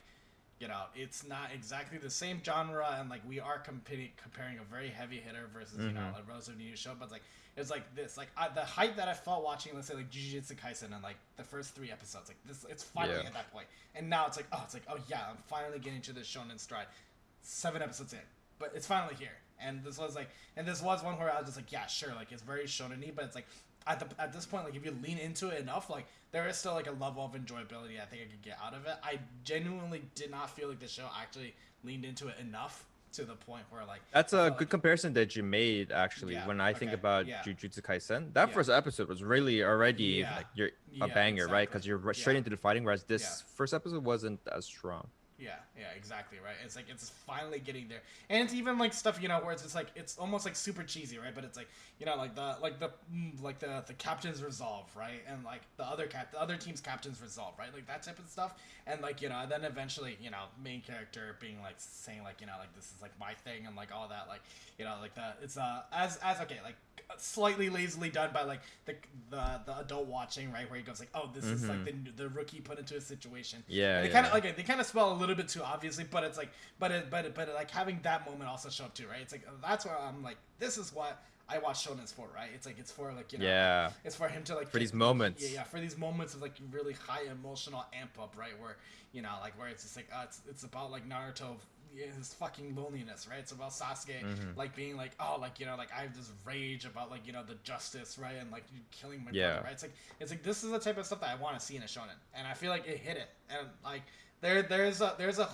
it's not exactly the same genre, and like we are comparing a very heavy hitter versus a relatively new show, but it's like this, like the hype that I felt watching, let's say like Jujutsu Kaisen and like the first 3 episodes, like this, it's finally at that point, and now it's like oh yeah, I'm finally getting to this shonen stride, 7 episodes in, but it's finally here, and this was one where I was just like, yeah, sure, like it's very shonen-y, but it's like at this point, like if you lean into it enough, like there is still like a level of enjoyability I think I could get out of it. I genuinely did not feel like the show actually leaned into it enough to the point where like That's a good comparison that you made actually. Yeah, When I think okay, about yeah. Jujutsu Kaisen, that Yeah. first episode was really already Yeah. like you're a Yeah, banger, right? exactly. Because you're straight Yeah. into the fighting, whereas this Yeah. first episode wasn't as strong. Yeah, exactly, right. It's like it's finally getting there, and it's even like stuff where it's just like it's almost like super cheesy, right? But it's like the captain's resolve, right? And like the other team's captain's resolve, right? Like that type of stuff, and like and then eventually main character being like saying like like this is like my thing and like all that, like like the it's as okay, like slightly lazily done by like the adult watching, right, where he goes like, oh, this is like the rookie put into a situation. Yeah, And they yeah. kind of like they kind of spell a little bit too obviously, but it's like but like having that moment also show up too, right? It's like that's where I'm like, this is what I watch shonens for, right? It's like it's for like Yeah. it's for him to like For these moments. yeah, for these moments of like really high emotional amp up, right? Where like where it's just like it's about like Naruto, his fucking loneliness, right? It's about Sasuke like being like, oh, like like I have this rage about like the justice, right? And like killing my brother, right? It's like this is the type of stuff that I want to see in a shonen, and I feel like it hit it, and like there's a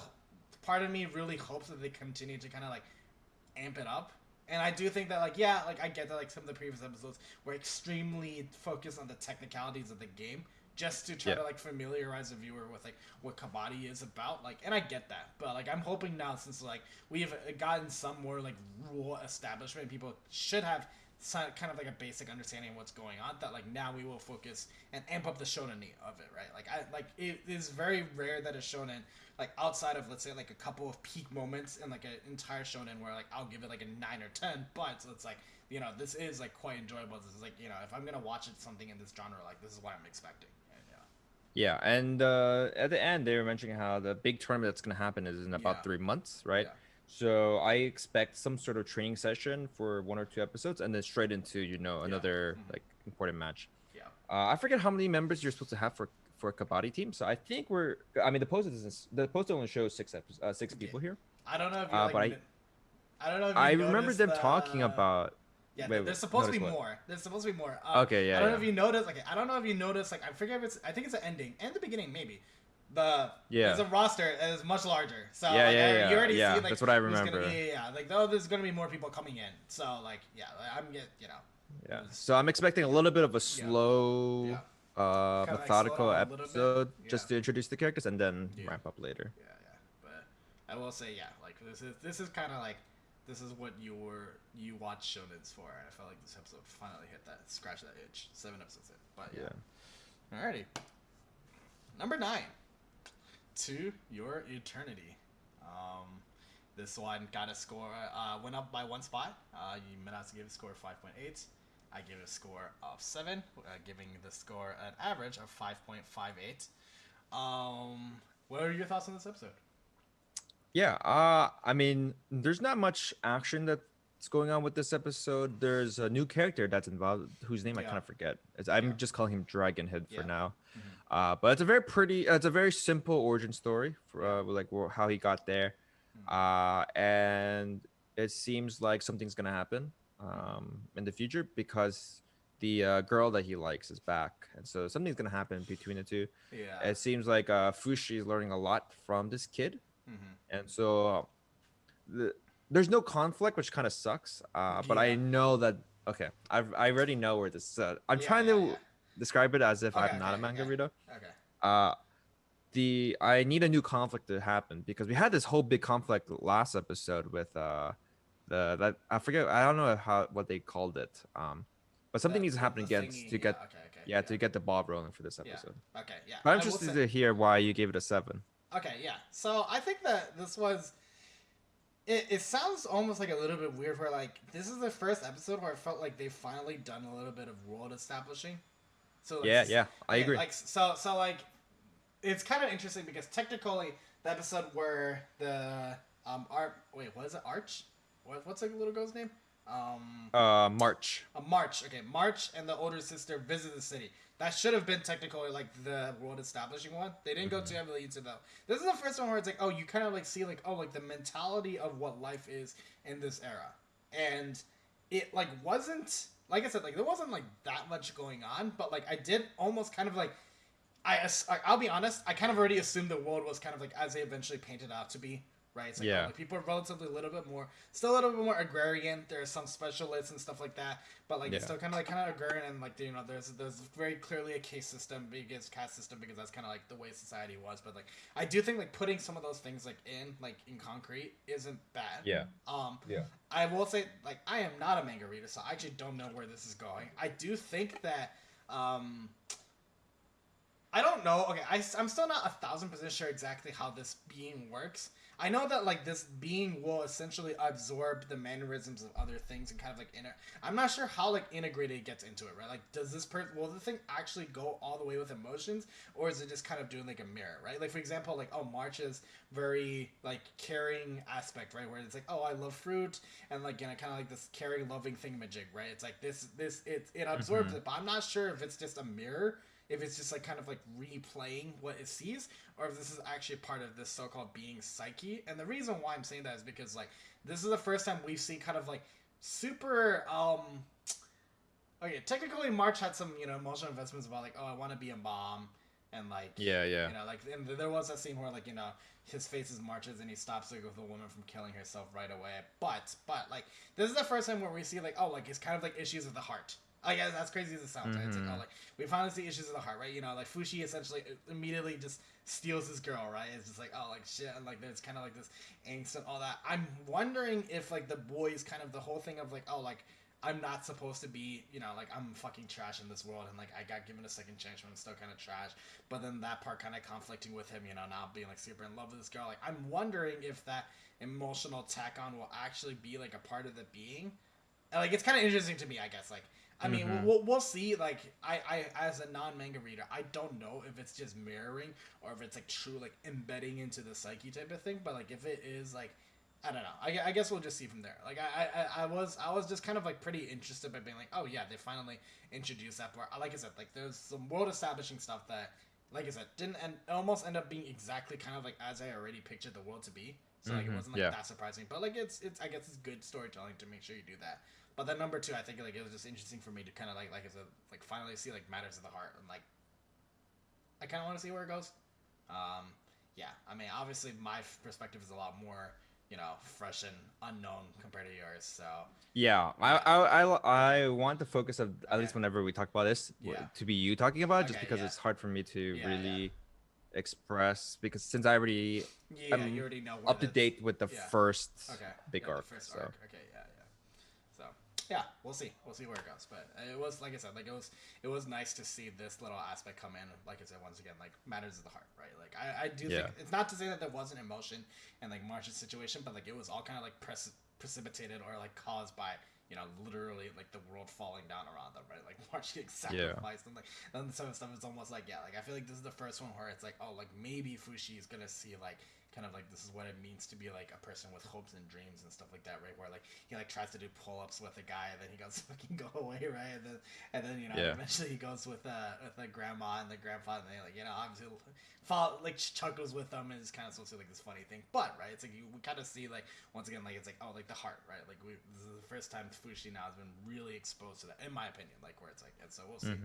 part of me really hopes that they continue to kind of like amp it up. And I do think that like I get that like some of the previous episodes were extremely focused on the technicalities of the game just to try to like familiarize the viewer with like what Kabaddi is about, like, and I get that, but like I'm hoping now, since like we've gotten some more like rule establishment, people should have kind of like a basic understanding of what's going on, that like now we will focus and amp up the shonen of it, right? Like it is very rare that a shonen, like outside of let's say like a couple of peak moments in like an entire shonen where like I'll give it like a 9 or 10, but so it's like this is like quite enjoyable. This is like if I'm gonna watch it something in this genre, like this is what I'm expecting. And, Yeah, and at the end they were mentioning how the big tournament that's gonna happen is in about 3 months, right? Yeah. So I expect some sort of training session for 1 or 2 episodes, and then straight into another like important match. Yeah. I forget how many members you're supposed to have for a kabaddi team. So I think we're. I mean, the poster only shows six Yeah. people here. I don't know if you like. But I don't know if you I remember noticed them talking the. about. Yeah, Wait, there's supposed to notice be what? more. There's supposed to be more. Okay, I yeah, don't know yeah, if you noticed. Like, I don't know if you noticed. Like, I forget if it's. I think it's the ending and the beginning, maybe. The There's yeah, a roster that is much larger. So yeah, like, yeah, you yeah, already see yeah. like That's what I who's gonna. Yeah, remember. yeah, yeah. Like, oh, there's gonna be more people coming in. So like, yeah, like, I'm get. Yeah. Just, So I'm expecting a little bit of a yeah, slow, yeah. Kind of like slow methodical down a little bit. episode Yeah, just to introduce the characters and then yeah. ramp up later. Yeah, yeah. But I will say, yeah, like this is kind of like this is what you watch shonens for, and I felt like this episode finally hit that scratch that itch. 7 episodes in, but yeah. Yeah. Alrighty, number 9, To Your Eternity. This one got a score, went up by 1 spot. You Minasu gave a score of 5.8. I gave it a score of 7, giving the score an average of 5.58. What are your thoughts on this episode? Yeah. I mean, there's not much action that's going on with this episode. There's a new character that's involved whose name I Yeah, kind of forget. yeah, I'm just calling him Dragonhead for yeah, now. mm-hmm. But it's a very simple origin story for Yeah, how he got there. mm-hmm. And it seems like something's gonna happen Mm-hmm. in the future because the girl that he likes is back, and so something's gonna happen between the two. Yeah, It seems like Fushi is learning a lot from this kid, mm-hmm. and so the, there's no conflict, which kind of sucks. But I Yeah, know that okay, I already know where this. I'm yeah, trying yeah, to yeah. describe it as if Okay, I'm not okay, a manga okay, reader. okay. Uh, the I need a new conflict to happen because we had this whole big conflict last episode with the that I forget I don't know how what they called it but something needs to happen The against thingy. to Yeah. get Okay. Okay. yeah Yeah. to get the ball rolling for this Yeah. episode. Okay. Yeah. But I'm I will interested say. to hear why you gave it a 7. Okay. Yeah. So I think that this was. It sounds almost like a little bit weird where like this is the first episode where I felt like they've finally done a little bit of world establishing. So like, Yeah, yeah, I okay, agree. like so like it's kind of interesting because technically the episode where the what is it, Arch? What's the little girl's name? March. March. Okay, March and the older sister visit the city. That should have been technically like the world establishing one. They didn't go Hmm. too heavily into though. This is the first one where it's like, oh, you kind of like see like, oh, like the mentality of what life is in this era, and it like wasn't like I said, like there wasn't like that much going on, but like I did almost kind of like I'll be honest, I kind of already assumed the world was kind of like as they eventually painted out to be, right? It's like, oh, Yeah. like people are relatively a little bit more, still a little bit more agrarian. There are some specialists and stuff like that, but like it's Yeah. still kind of agrarian and like there's very clearly a caste system because caste system because that's kind of like the way society was. But like I do think like putting some of those things like in concrete isn't bad. Yeah. Um, Yeah. I will say like I am not a manga reader, so I actually don't know where this is going. I do think that I don't know. Okay, I'm still not 1,000% sure exactly how this being works. I know that like this being will essentially absorb the mannerisms of other things and kind of like I'm not sure how like integrated it gets into it, right? Like, does this will the thing actually go all the way with emotions, or is it just kind of doing like a mirror, right? Like for example, like oh, March is very like caring aspect, right? Where it's like oh, I love fruit and like kind of like this caring, loving thingamajig, right? It's like this it absorbs Hmm. it, but I'm not sure if it's just a mirror, if it's just like kind of like replaying what it sees, or if this is actually part of this so-called being psyche. And the reason why I'm saying that is because like this is the first time we've seen kind of like super okay, technically March had some emotional investments about like oh, I want to be a mom, and like Yeah, yeah. like and there was that scene where like his face is March's and he stops like with a woman from killing herself right away. But like this is the first time where we see like oh, like it's kind of like issues of the heart. I guess as crazy as it sounds, right? It's like, oh, like we finally see issues of the heart, right? Like Fushi essentially immediately just steals his girl, right? It's just like, oh, like shit, and like there's kind of like this angst and all that. I'm wondering if like the boys kind of the whole thing of like, oh, like I'm not supposed to be, like I'm fucking trash in this world, and like I got given a second chance when I'm still kind of trash. But then that part kind of conflicting with him, not being like super in love with this girl. Like I'm wondering if that emotional tack on will actually be like a part of the being. And, like it's kind of interesting to me, I guess. Like I mean, Hmm. we'll see. Like, I as a non-manga reader, I don't know if it's just mirroring or if it's like true like embedding into the psyche type of thing. But like, if it is like I don't know. I guess we'll just see from there. Like I was just kind of like pretty interested by being like, oh yeah, they finally introduced that part. Like I said, like there's some world establishing stuff that, like I said, didn't and almost end up being exactly kind of like as I already pictured the world to be. So like it wasn't like Yeah. that surprising. But like it's I guess it's good storytelling to make sure you do that. But then number two, I think like it was just interesting for me to kind of like I said, like finally see like matters of the heart and like I kind of want to see where it goes. Um, yeah, I mean, obviously my perspective is a lot more, fresh and unknown compared to yours. So Yeah, yeah, I want the focus of at okay, least whenever we talk about this yeah, to be you talking about it, just okay, because yeah, it's hard for me to yeah, yeah, really express because since I already yeah. You am already know where up to that's. date with the Yeah. first Okay. big Yeah, the arc. first So arc. Okay. Yeah, yeah. So yeah, we'll see. We'll see where it goes. But it was like I said, like it was nice to see this little aspect come in. Like I said, once again, like matters of the heart, right? Like I do think yeah, it's not to say that there wasn't emotion and like March's situation, but like it was all kind of like precipitated or like caused by literally like the world falling down around them, right? Like March getting yeah, sacrificed and like then some of the stuff is almost like yeah, like I feel like this is the first one where it's like oh like maybe Fushi is gonna see like kind of like this is what it means to be like a person with hopes and dreams and stuff like that, right? Where like he like tries to do pull-ups with a guy and then he goes fucking go away, right? And then yeah, eventually he goes with the grandma and the grandfather and they like obviously fall like chuckles with them and it's kind of supposed to be like this funny thing, but right, it's like we kind of see like once again like it's like oh like the heart, right? Like this is the first time Fushi now has been really exposed to that, in my opinion, like where it's like and so we'll see.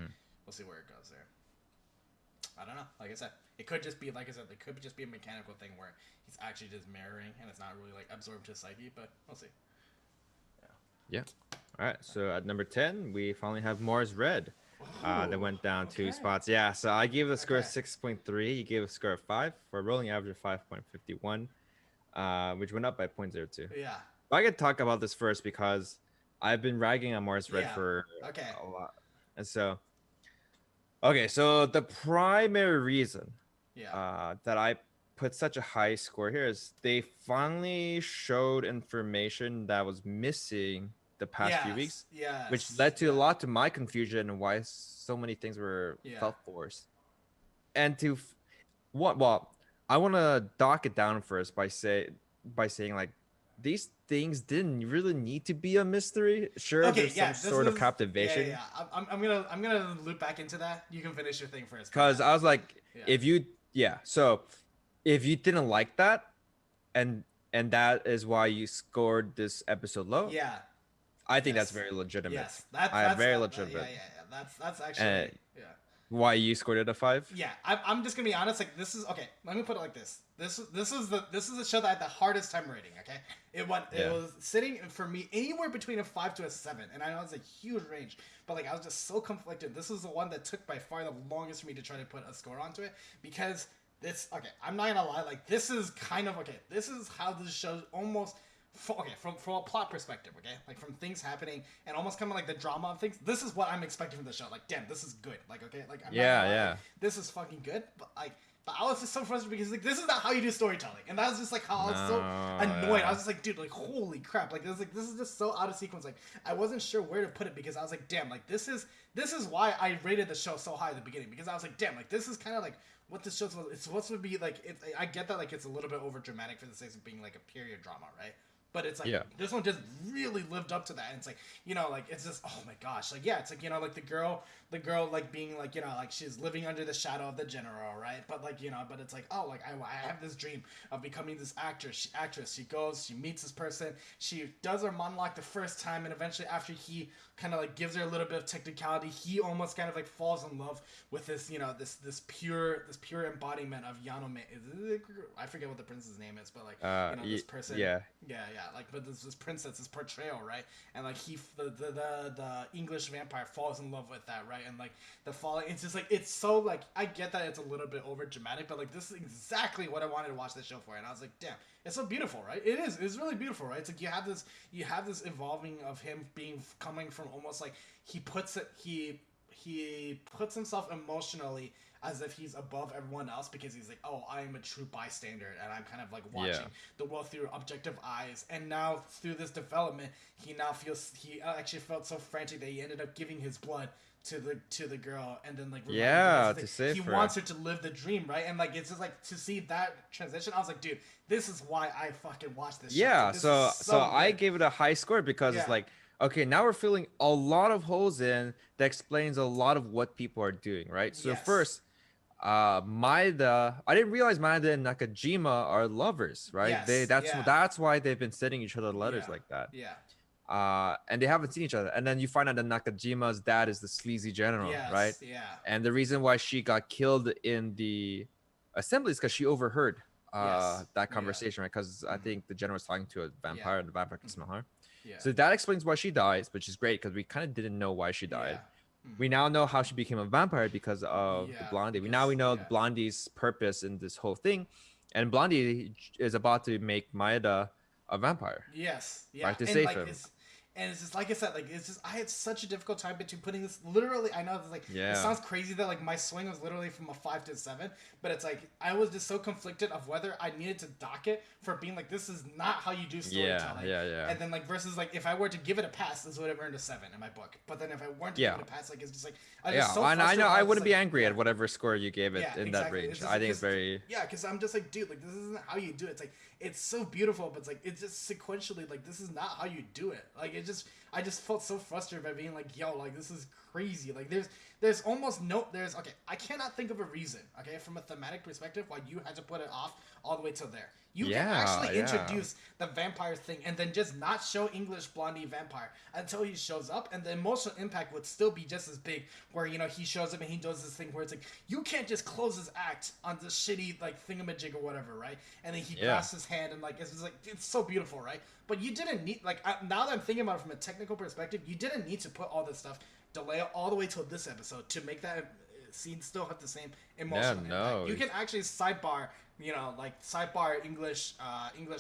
We'll see where it goes there. I don't know. Like I said, it could just be like I said, it could just be a mechanical thing where he's actually just mirroring and it's not really like absorbed to his psyche, but we'll see. yeah. All right, so at number 10, we finally have Mars Red. That Oh, went down two okay. spots. Yeah, so I gave the score Okay. 6.3. You gave a score of 5 for a rolling average of 5.51, which went up by 0.02. Yeah. I could talk about this first because I've been ragging on Mars Red Yeah. for Okay. a lot. And so, okay, so the primary reason Yeah. that I put such a high score here is they finally showed information that was missing the past few Yes. weeks, which Yes. led to a Yeah. lot to my confusion and why so many things were Yeah. felt forced. And what? Well, I want to dock it down first by saying like these things didn't really need to be a mystery. Sure, Okay. there's some Yeah. This sort of is. Yeah. Yeah. captivation, Yeah. I'm gonna loop back into that. You can finish your thing first. But because yeah. I was like, Yeah. if you yeah, so if you didn't like that, and that is why you scored this episode low, Yeah. I think that's Yes. very legitimate. Yes. That's I have that's very yeah, yeah, legitimate. yeah. That's And actually yeah. why you scored it a 5? Yeah, I'm just gonna be honest. Like this is okay. Let me put it like this. This is a show that I had the hardest time rating. Okay, it Yeah. was sitting for me anywhere between a 5 to a 7, and I know it's a huge range, but like I was just so conflicted. This is the one that took by far the longest for me to try to put a score onto it because this. Okay, I'm not gonna lie. Like this is kind of okay. This is how this show almost okay, from a plot perspective, okay, like from things happening and almost kind of like the drama of things. This is what I'm expecting from the show. Like, damn, this is good. Like, okay, like I'm not Yeah, gonna lie, yeah. like, this is fucking good. But I was just so frustrated because like this is not how you do storytelling, and that was just like how I was so annoyed. I was just like, dude, like holy crap, like this is just so out of sequence. Like I wasn't sure where to put it because I was like, damn, like this is why I rated the show so high at the beginning because I was like, damn, like this is kind of like what this show's supposed. It's supposed to be like. I get that like it's a little bit over dramatic for the sake of being like a period drama, right? But it's like Yeah. this one just really lived up to that. And it's like like it's just oh my gosh, like yeah, it's like like the girl like being like like she's living under the shadow of the general, right? But like but it's like oh like I have this dream of becoming this actress. She goes, she meets this person, she does her monologue the first time, and eventually after he kind of like gives her a little bit of technicality, he almost kind of like falls in love with this this pure embodiment of Yanome. I forget what the prince's name is, but like this person. Yeah. Yeah, like but this princess, this portrayal, right? And like the English vampire falls in love with that, right? And like the falling, it's just like it's so like I get that it's a little bit over dramatic, but like this is exactly what I wanted to watch this show for, and I was like, damn, it's so beautiful, right? It's really beautiful, right? It's like you have this evolving of him coming from almost like he puts himself emotionally as if he's above everyone else because he's like, oh, I am a true bystander and I'm kind of like watching the world through objective eyes. And now through this development, he actually felt so frantic that he ended up giving his blood to the girl, and then like remind her Yeah, that to he save her. wants her to live the dream, right? And like it's just like to see that transition. I was like, dude, this is why I fucking watch this show. It's Yeah, like this is so so I good. gave it a high score because it's Yeah. like, okay, now we're filling a lot of holes in that explains a lot of what people are doing, right? So Yes. first, Maeda, I didn't realize Maeda and Nakajima are lovers, right? They Yes. that's Yeah. that's why they've been sending each other letters Yeah. like that. Yeah. And they haven't seen each other. And then you find out that Nakajima's dad is the sleazy general, right? Yes. Yeah. And the reason why she got killed in the assembly is because she overheard Yes. that Yeah. conversation, right? Because I Mm-hmm. think the general was talking to a Yeah. vampire, and the vampire can Mm-hmm. smell her. Yeah. So that explains why she dies, which is great because we kind of didn't know why she Yeah. died. Mm-hmm. We now know how she became a vampire because of the Yeah. Blondie. We Because know yeah. Blondie's purpose in this whole thing, and Blondie is about to make Maeda a vampire, Yes, yeah, right, to and save like him. it's just like I said, like it's just I had such a difficult time between putting this. Literally, I know it's like it Yeah. sounds crazy that like my swing was literally from a 5 to 7, but it's like I was just so conflicted of whether I needed to dock it for being like this is not how you do storytelling. Yeah. And then like versus like if I were to give it a pass, this would have earned a 7 in my book. But then if I weren't to Yeah. give it a pass, like it's just like I Yeah, just so and I frustrated. know I was wouldn't like, be angry yeah. at whatever score you gave it Yeah, in that exactly. range. Just, I think it's very yeah, because I'm just like, dude, like this isn't how you do it. It's like it's so beautiful, but it's like it's just sequentially like this is not how you do it. Like it just I just felt so frustrated by being like, yo, like this is crazy. Like there's almost no there's okay, I cannot think of a reason, okay, from a thematic perspective why you had to put it off all the way till there. You can actually introduce the vampire thing and then just not show English Blondie vampire until he shows up, and the emotional impact would still be just as big. Where he shows up and he does this thing where it's like you can't just close his act on this shitty like thingamajig or whatever, right? And then he grasps his hand and like it's just like it's so beautiful, right? But you didn't need like now that I'm thinking about it from a technical perspective, you didn't need to put all this stuff delay it all the way till this episode to make that scene still have the same emotional impact. You can actually sidebar, like sidebar English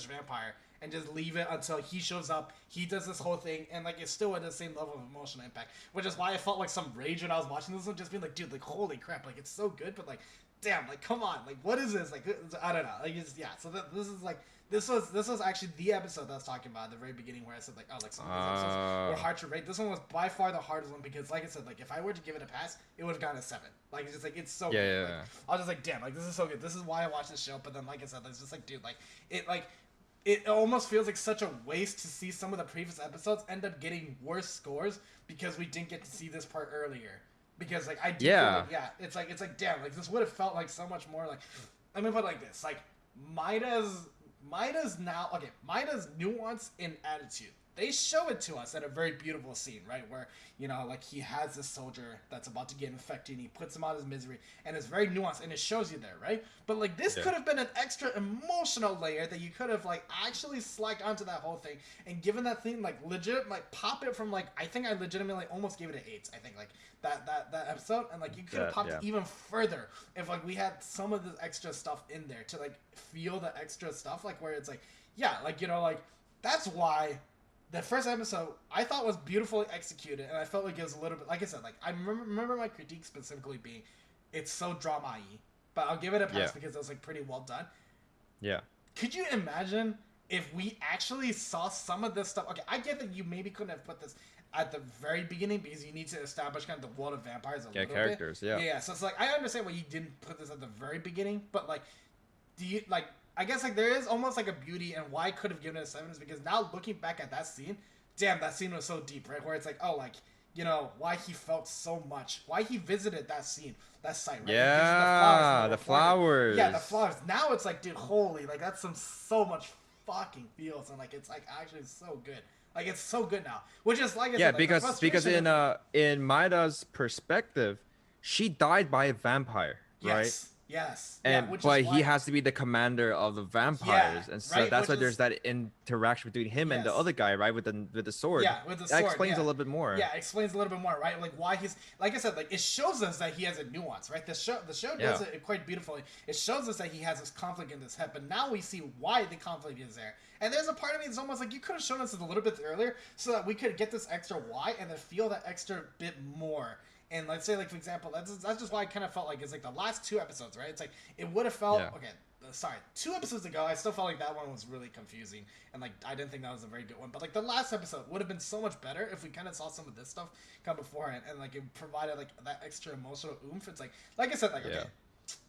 vampire and just leave it until he shows up. He does this whole thing, and like it's still at the same level of emotional impact, which is why I felt like some rage when I was watching this one, just being like, dude, like holy crap, like it's so good, but like, damn, like come on, like what is this? Like I don't know, like it's yeah. So this is like. This was actually the episode that I was talking about at the very beginning where I said like, oh, like some of these episodes were hard to rate. This one was by far the hardest one because, like I said, like if I were to give it a pass, it would have gotten a 7. Like it's just like it's so good. Like, I was just like, damn, like this is so good. This is why I watch this show. But then, like I said, it's just like, dude, it almost feels like such a waste to see some of the previous episodes end up getting worse scores because we didn't get to see this part earlier. Because like I do feel like, it's like damn, like this would have felt like so much more like. Let me put it like this, like Maida's nuance in attitude. They show it to us at a very beautiful scene, right? Where, like he has this soldier that's about to get infected and he puts him out of his misery, and it's very nuanced and it shows you there, right? But like this could have been an extra emotional layer that you could have like actually slacked onto that whole thing and given that thing like legit like pop it from like I think I legitimately almost gave it an 8. I think like that episode, and like you could have popped it even further if like we had some of this extra stuff in there to like feel the extra stuff, like where it's like like that's why the first episode I thought was beautifully executed, and I felt like it was a little bit like I said, like I remember my critique specifically being it's so drama-y, but I'll give it a pass because it was like pretty well done. Yeah. Could you imagine if we actually saw some of this stuff? Okay, I get that you maybe couldn't have put this at the very beginning because you need to establish kind of the world of vampires a little characters, bit. Yeah. So it's like I understand why you didn't put this at the very beginning, but like, do you like? I guess like there is almost like a beauty, and why I could have given it a 7 is because now looking back at that scene, damn, that scene was so deep, right? Where it's like, oh, like why he felt so much, why he visited that scene, that site, right? Yeah, the flowers. Yeah, the flowers. Now it's like, dude, holy, like that's so much fucking feels, and like it's like actually so good. Like it's so good now, which is like I said, like, because in Maida's perspective, she died by a vampire, right? Yes. And but he has to be the commander of the vampires, and so that's why there's that interaction between him and the other guy, right, with the sword. Yeah, with the that sword. Explains a little bit more. Yeah, explains a little bit more, right? Like why he's like I said, like it shows us that he has a nuance, right? The show does it quite beautifully. It shows us that he has this conflict in his head, but now we see why the conflict is there. And there's a part of me that's almost like you could have shown us a little bit earlier, so that we could get this extra why and then feel that extra bit more. And let's say, like, for example, that's just why I kind of felt like it's like the last 2 episodes, right? It's like it would have felt okay. sorry, 2 episodes ago, I still felt like that one was really confusing, and like I didn't think that was a very good one. But like the last episode would have been so much better if we kind of saw some of this stuff come beforehand, and like it provided like that extra emotional oomph. It's like I said, like Yeah. okay,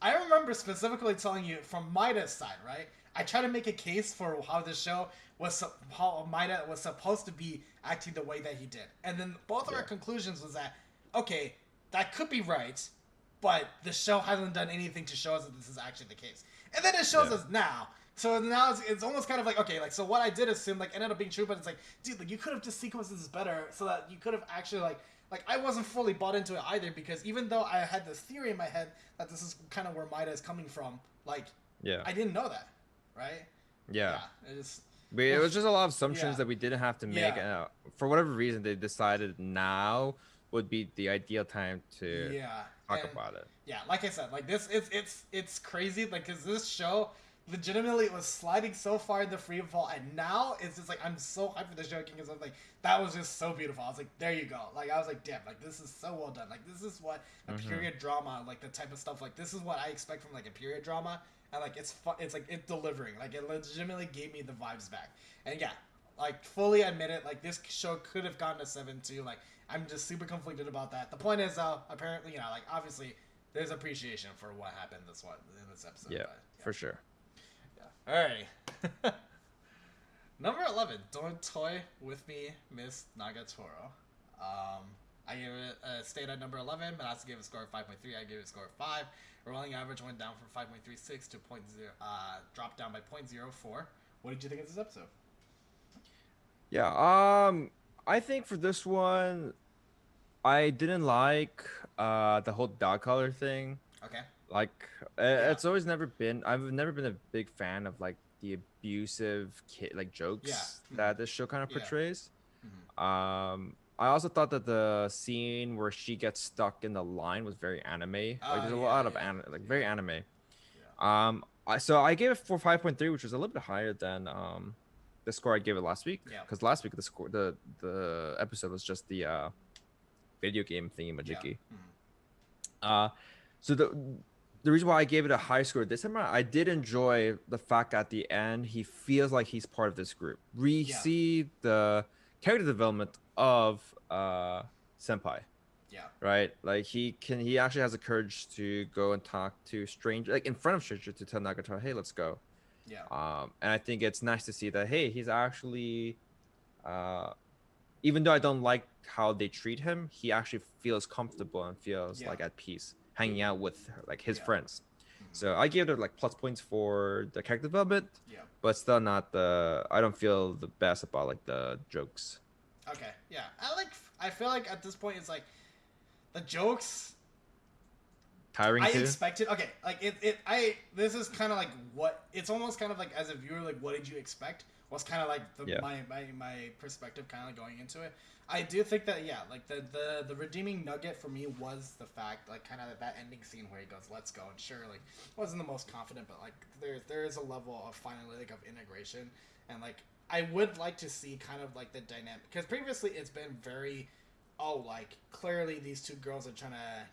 I remember specifically telling you from Maida's side, right? I try to make a case for how the show was, how Maida was supposed to be acting the way that he did, and then both of our Yeah. conclusions was that okay, that could be right, but the show hasn't done anything to show us that this is actually the case. And then it shows Yeah. us now. So now it's almost kind of like, okay, like, so what I did assume, like, ended up being true, but it's like, dude, like, you could have just sequenced this better so that you could have actually, like, I wasn't fully bought into it either, because even though I had this theory in my head that this is kind of where Maida is coming from, like, Yeah. I didn't know that, right? Yeah. It just, It was just a lot of assumptions yeah. that we didn't have to make. Yeah. For whatever reason, they decided now would be the ideal time to Yeah. talk And about it. yeah, like I said, like this, it's crazy, like, because this show legitimately was sliding so far in the free fall, and now it's just like I'm so hyped for the show because I'm like that was just so beautiful. I was like, there you go. Like I was like, damn, like this is so well done. Like this is what a period drama, like the type of stuff, like this is what I expect from like a period drama, and like it's fun. It's like it's delivering. Like it legitimately gave me the vibes back. And yeah, like fully admit it. Like this show could have gone to 7-2. Like I'm just super conflicted about that. The point is, apparently, like obviously, there's appreciation for what happened in this episode. Yeah, but, for sure. Alrighty. Number 11, Don't Toy With Me, Miss Nagatoro. I gave it stayed at number 11, but I also gave it a score of 5.3. I gave it a score of 5. Rolling average went down from 5.36 to dropped down by 0.04. What did you think of this episode? Yeah. I think for this one, I didn't like the whole dog color thing. Okay. Like it's always never been. I've never been a big fan of like the abusive kid like jokes that this show kind of Yeah. portrays. I also thought that the scene where she gets stuck in the line was very anime. Like there's a lot of very anime. I gave it for 5.3, which was a little bit higher than the score I gave it last week. Yeah. Because last week the episode was just the video game thingy majiki. So the reason why I gave it a high score this time around, I did enjoy the fact at the end he feels like he's part of this group. We see the character development of Senpai. Yeah. Right? Like he actually has the courage to go and talk to strangers, like in front of strangers, to tell Nagato, hey, let's go. Yeah. And I think it's nice to see that, hey, he's actually even though I don't like how they treat him, he actually feels comfortable and feels like at peace hanging out with like his friends. So I gave it like plus points for the character development, but still not I don't feel the best about like the jokes. Okay, yeah. I feel like at this point it's like the jokes tiring I too? expected. Okay, like this is kind of like what it's almost kind of like as a viewer, like what did you expect? Was kind of like my perspective kind of going into it. I do think that like the redeeming nugget for me was the fact like kind of that ending scene where he goes, let's go, and sure, like wasn't the most confident, but like there is a level of finally like of integration, and like I would like to see kind of like the dynamic, because previously it's been very like clearly these two girls are trying to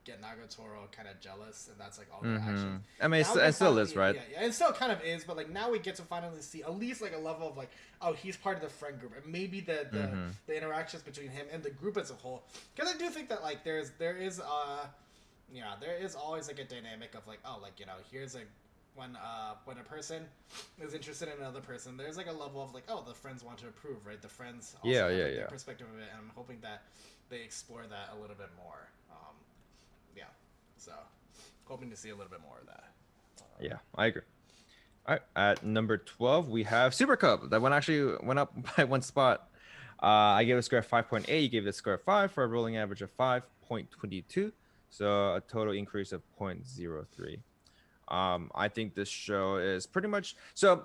get Nagatoro kind of jealous, and that's like all their actions. I mean, it still is, right? Yeah, it still kind of is, but like now we get to finally see at least like a level of like, oh, he's part of the friend group, and maybe the interactions between him and the group as a whole. Because I do think that like there is always like a dynamic of like, oh, like here's a when a person is interested in another person, there's like a level of like, oh, the friends want to approve, right? The friends also have their perspective of it, and I'm hoping that they explore that a little bit more. So, hoping to see a little bit more of that. Yeah, I agree. All right, at number 12, we have Super Cup. That one actually went up by one spot. I gave it a score of 5.8. You gave it a score of 5 for a rolling average of 5.22. So, a total increase of 0.03. I think this show is pretty much... So,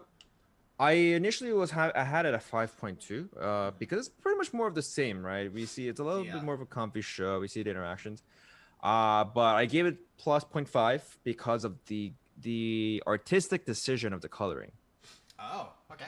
I initially I had it at 5.2 because it's pretty much more of the same, right? We see it's a little bit more of a comfy show. We see the interactions. But I gave it plus 0.5 because of the artistic decision of the coloring. Oh, okay.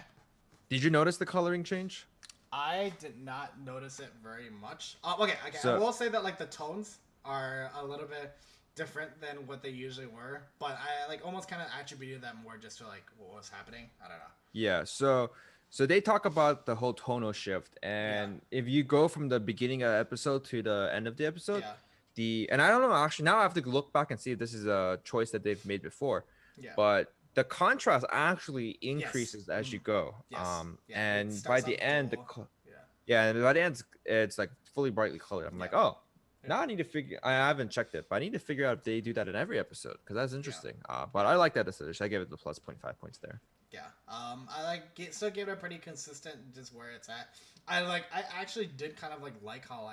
Did you notice the coloring change? I did not notice it very much. Okay. So, I will say that like the tones are a little bit different than what they usually were, but I like almost kind of attributed that more just to like what was happening. I don't know. Yeah, so they talk about the whole tonal shift, Yeah, and if you go from the beginning of the episode to the end of the episode, yeah, the and I don't know actually now I have to look back and see if this is a choice that they've made before, yeah. but the contrast actually Yes. increases as Mm. you go. Yes. Yeah. It And by starts the off end, dull. Yeah. yeah, and by the end it's like fully brightly colored. I'm Yeah. like, oh, Yeah. now I need to figure. I haven't checked it, but I need to figure out if they do that in every episode because that's Yeah. interesting. But Yeah. I like that decision. I give it the plus 0.5 points there. Yeah. I like still give it a pretty consistent just where it's at. I actually did kind of like how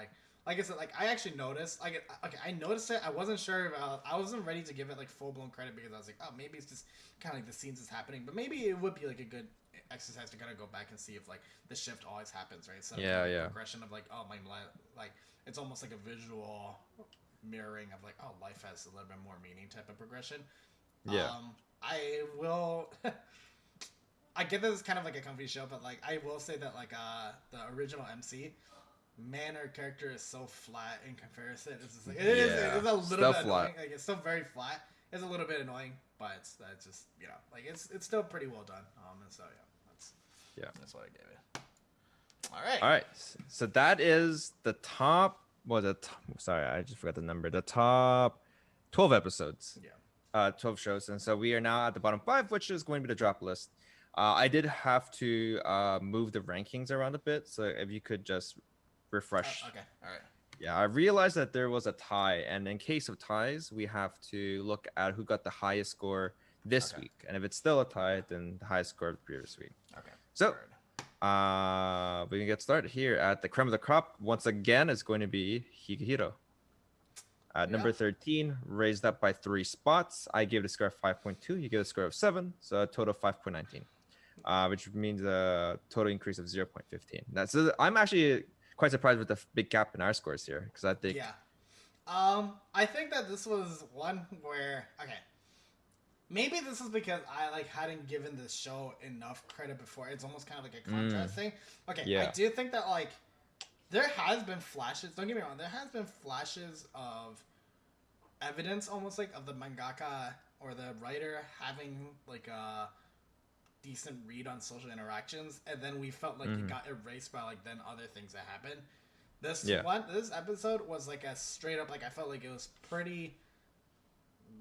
like I said like I actually noticed like okay I noticed it. I wasn't sure about I wasn't ready to give it like full blown credit because I was like, oh, maybe it's just kind of like the scenes is happening, but maybe it would be like a good exercise to kind of go back and see if like the shift always happens, right? Instead of kind Yeah, of like yeah, progression of like, oh, my like it's almost like a visual mirroring of like, oh, life has a little bit more meaning type of progression. yeah, I will. I get this is kind of like a comfy show, but like I will say that like the original MC, man, her character is so flat in comparison. It's just like yeah. it's a little Still bit flat. annoying. Like it's still very flat. It's a little bit annoying, but it's just like it's still pretty well done. And so yeah, Yeah. that's what I gave it. All right. All right. So that is the top. Well, sorry, I just forgot the number. The top 12 episodes. Yeah. 12 shows, and so we are now at the bottom five, which is going to be the drop list. I did have to move the rankings around a bit, so if you could just refresh. Okay. All right. Yeah, I realized that there was a tie, and in case of ties, we have to look at who got the highest score this Okay. week, and if it's still a tie, then the highest score of the previous week. Okay. So, we can get started here at the creme of the crop. Once again, it's going to be Higehiro. At number 13, raised up by 3 spots. I gave it a score of 5.2. You gave it a score of 7, so a total of 5.19, which means a total increase of 0.15. So I'm actually quite surprised with the big gap in our scores here because I think. Yeah. I think that this was one where okay. Maybe this is because I like hadn't given this show enough credit before. It's almost kind of like a contrast thing. Okay, Yeah. I do think that like there has been flashes. Don't get me wrong. There has been flashes of evidence, almost like of the mangaka or the writer having like a decent read on social interactions, and then we felt like it got erased by like then other things that happened. This this episode was like a straight up like I felt like it was pretty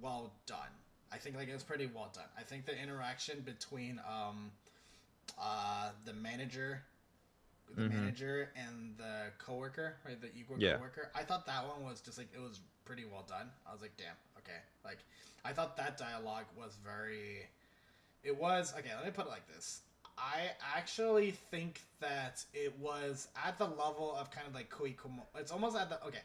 well done. I think like it was pretty well done. I think the interaction between the manager and the coworker, right, the equal coworker. I thought that one was just like it was pretty well done. I was like, damn, okay. Like I thought that dialogue was very it was okay, let me put it like this. I actually think that it was at the level of kind of like Koikumo. It's almost at the okay.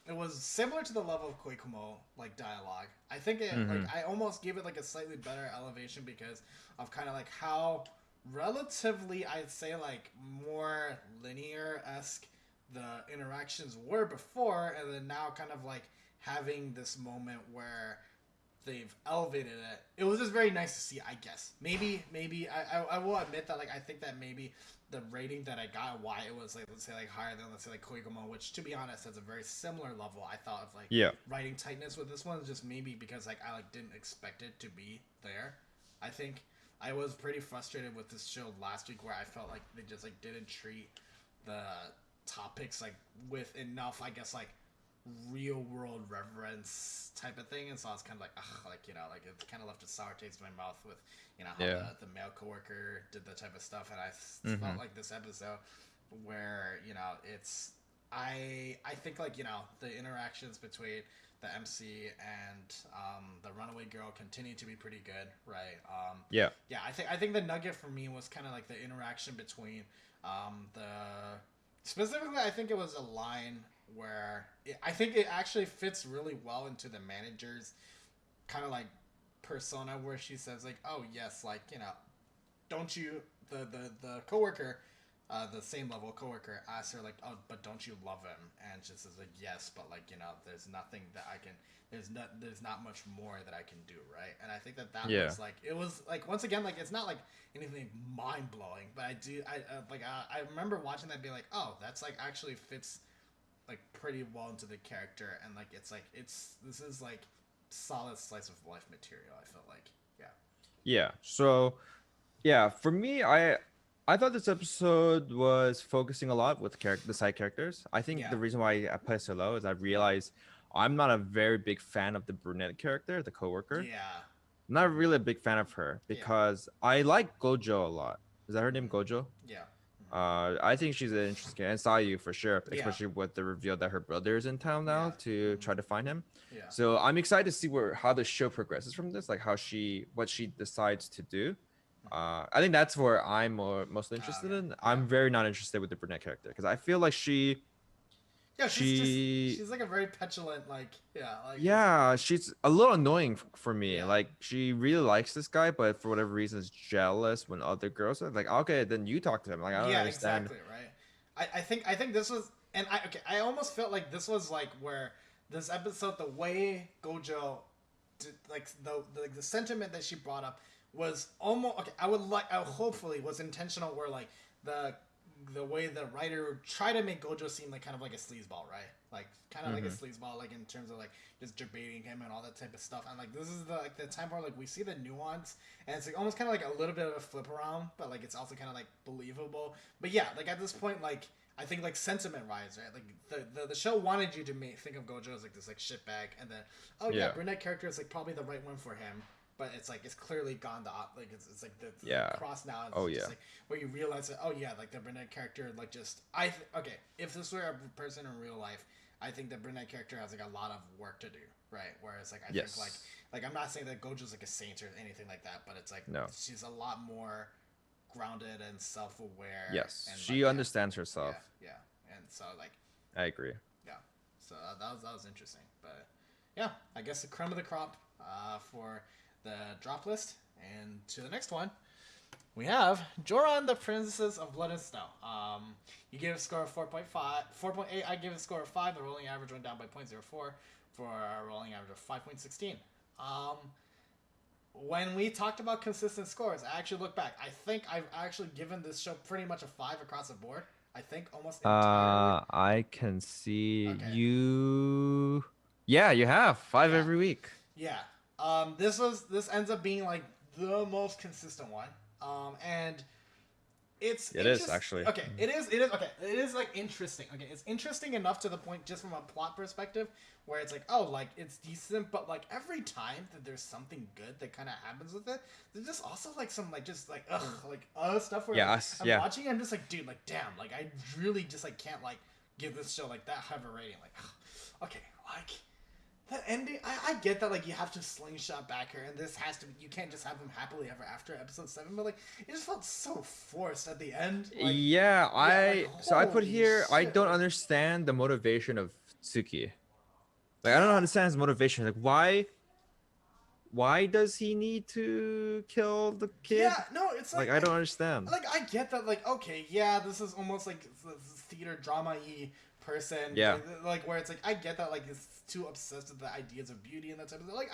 It was similar to the level of Koikumo like dialogue. I think it like I almost gave it like a slightly better elevation because of kind of like how relatively I'd say like more linear esque the interactions were before, and then now kind of like having this moment where they've elevated it. It was just very nice to see, I guess. Maybe I will admit that like I think that maybe the rating that I got, why it was like let's say like higher than let's say like Koigumo, which to be honest has a very similar level. I thought of like writing tightness with this one, just maybe because like I like didn't expect it to be there. I think I was pretty frustrated with this show last week where I felt like they just like didn't treat the topics like with enough I guess like real world reverence type of thing, and so I was kind of like, ugh, like like it kind of left a sour taste in my mouth with how the male coworker did that type of stuff, and I felt like this episode where it's I think like the interactions between the MC and the runaway girl continue to be pretty good, right? Yeah. I think the nugget for me was kind of like the interaction between the specifically I think it was a line where I think it actually fits really well into the manager's kind of like persona where she says like, oh yes, like don't you the coworker the same level coworker asks her like, oh, but don't you love him? And she says like, yes, but like there's nothing that I can there's not much more that I can do, right? And I think that was like it was like once again like it's not like anything mind blowing, but I remember watching that and being like, oh, that's like actually fits like pretty well into the character, and like it's this is like solid slice of life material. I feel like, yeah, Yeah. So yeah, for me, I thought this episode was focusing a lot with the side characters. I think yeah, the reason why I put it so low is I realized I'm not a very big fan of the brunette character, the coworker. yeah, I'm not really a big fan of her yeah, because I like Gojo a lot. Is that her name, mm-hmm. Gojo? Yeah, I think she's an interesting and Sayu for sure, yeah, especially with the reveal that her brother is in town yeah, now to mm-hmm. try to find him. Yeah, So I'm excited to see where how the show progresses from this, like how what she decides to do. mm-hmm. I think that's where I'm most interested Okay, in. yeah. I'm very not interested with the brunette character because I feel like Yeah, she she's like a very petulant, like, yeah, like it's yeah, she's a little annoying for me. yeah, Like she really likes this guy, but for whatever reason is jealous when other girls are like, okay, then you talk to him. Like I don't yeah, understand. exactly, right. I think this was, and I okay, I almost felt like this was like where this episode, the way Gojo did, like the sentiment that she brought up was almost okay. I would hopefully was intentional, where like the the way the writer tried to make Gojo seem like kind of like a sleazeball, right? Like kind of like a Hmm. sleazeball, like in terms of like just debating him and all that type of stuff. And like this is the like the time where like we see the nuance, and it's like almost kind of like a little bit of a flip around, but like it's also kind of like believable. But yeah, like at this point, like I think like sentiment rise, right? Like the show wanted you to think of Gojo as like this like shitbag, and then oh yeah, Yeah. brunette character is like probably the right one for him. But it's like it's clearly gone like it's like the Yeah. cross now. It's Oh just yeah. like where you realize that oh yeah, like the brunette character like just okay, if this were a person in real life, I think the brunette character has like a lot of work to do, right? Whereas like I think Yes. like I'm not saying that Gojo's like a saint or anything like that, but it's like No. she's a lot more grounded and self-aware, Yes. and like She understands herself. yeah, and so like I agree. yeah, so that was interesting, but yeah, I guess the creme of the crop for the drop list, and to the next one. We have Joran, the Princess of Blood and Snow. You gave a score of 4.5, 4.8. I gave a score of 5. The rolling average went down by 0.04 for a rolling average of 5.16. When we talked about consistent scores, I actually look back. I think I've actually given this show pretty much a 5 across the board. I think almost entirely. I can see Okay. you. Yeah, you have five Yeah. every week. Yeah. This ends up being like the most consistent one. And it's It is actually. okay. It is okay. It is like interesting. Okay, it's interesting enough to the point just from a plot perspective where it's like oh like it's decent, but like every time that there's something good that kind of happens with it, there's just also like some like just like ugh like other stuff where Yeah, like, us- I'm yeah. watching, I'm just like dude like damn like I really just like can't like give this show like that high of a rating like okay like that ending, I get that like you have to slingshot back her, and this has to be you can't just have them happily ever after episode 7, but like it just felt so forced at the end. Like Yeah, so I put holy here I shit, don't like understand the motivation of Tsuki. Like I don't yeah. understand his motivation. Like why does he need to kill the kid? Yeah, no, it's Like I don't understand. like I get that like okay, yeah, this is almost like theater drama-y person Yeah. like where it's like I get that like it's too obsessed with the ideas of beauty and that type of thing. Like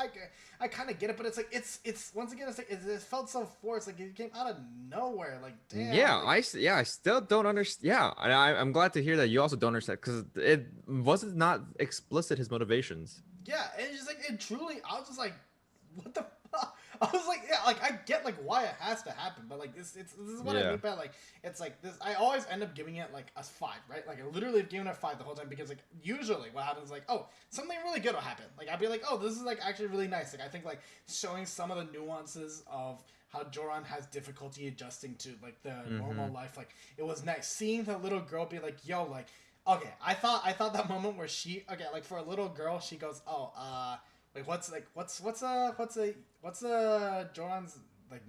I kind of get it, but it's like it's once again it's like it felt so forced, like it came out of nowhere, like damn. Yeah, Like, I still don't understand. Yeah, and I'm glad to hear that you also don't understand because it wasn't not explicit his motivations. yeah, and it's just like it truly. I was just like, what the fuck? I was like, yeah, like I get like why it has to happen, but like this is what I Yeah. mean by like it's like this. I always end up giving it like a 5, right? Like I literally have given it a 5 the whole time because like usually what happens is like oh something really good will happen. Like I'd be like oh this is like actually really nice. Like I think like showing some of the nuances of how Joran has difficulty adjusting to like the normal life. Like it was nice seeing the little girl be like yo like okay I thought that moment where she okay like for a little girl she goes oh wait, what's Joran's like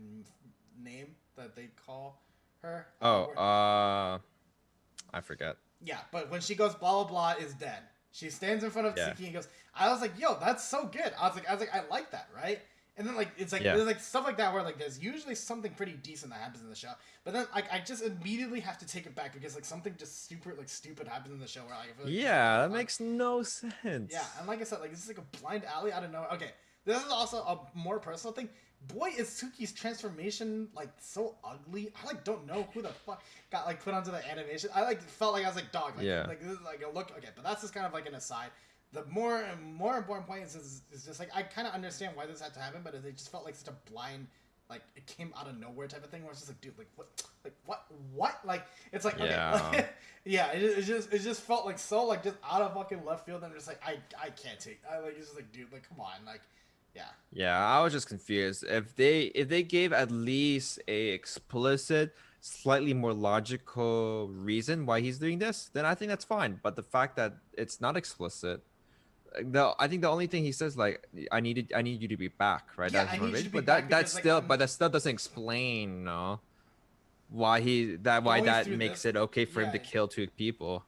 name that they call her? Oh, I forget. Yeah, but when she goes blah blah blah is dead. She stands in front of Yeah. Tsuki and goes. I was like, yo, that's so good. I was like, I like that, right? And then like it's like Yeah. there's like stuff like that where like there's usually something pretty decent that happens in the show, but then like I just immediately have to take it back because like something just stupid happens in the show where like, I feel like Yeah, that makes no sense. yeah, and like I said, like this is like a blind alley out of nowhere. Okay, this is also a more personal thing. boy, is Suki's transformation like so ugly. I like don't know who the fuck got like put onto the animation. I like felt like I was like dog Yeah. like this is like a look okay, but that's just kind of like an aside. The more important point is just like I kind of understand why this had to happen, but it just felt like such a blind like it came out of nowhere type of thing where it's just like dude what like it's like okay Yeah. yeah it just felt like so like just out of fucking left field and I'm just like I can't take I like it's just like dude like come on like yeah. Yeah, I was just confused. If they gave at least a explicit, slightly more logical reason why he's doing this, then I think that's fine. But the fact that it's not explicit, I think the only thing he says like I need you to be back, right? Yeah, That's I his need you to motivation. be But back that's because like still I'm but that still doesn't explain, no, why going that through makes this. it okay for him Yeah, to kill two people.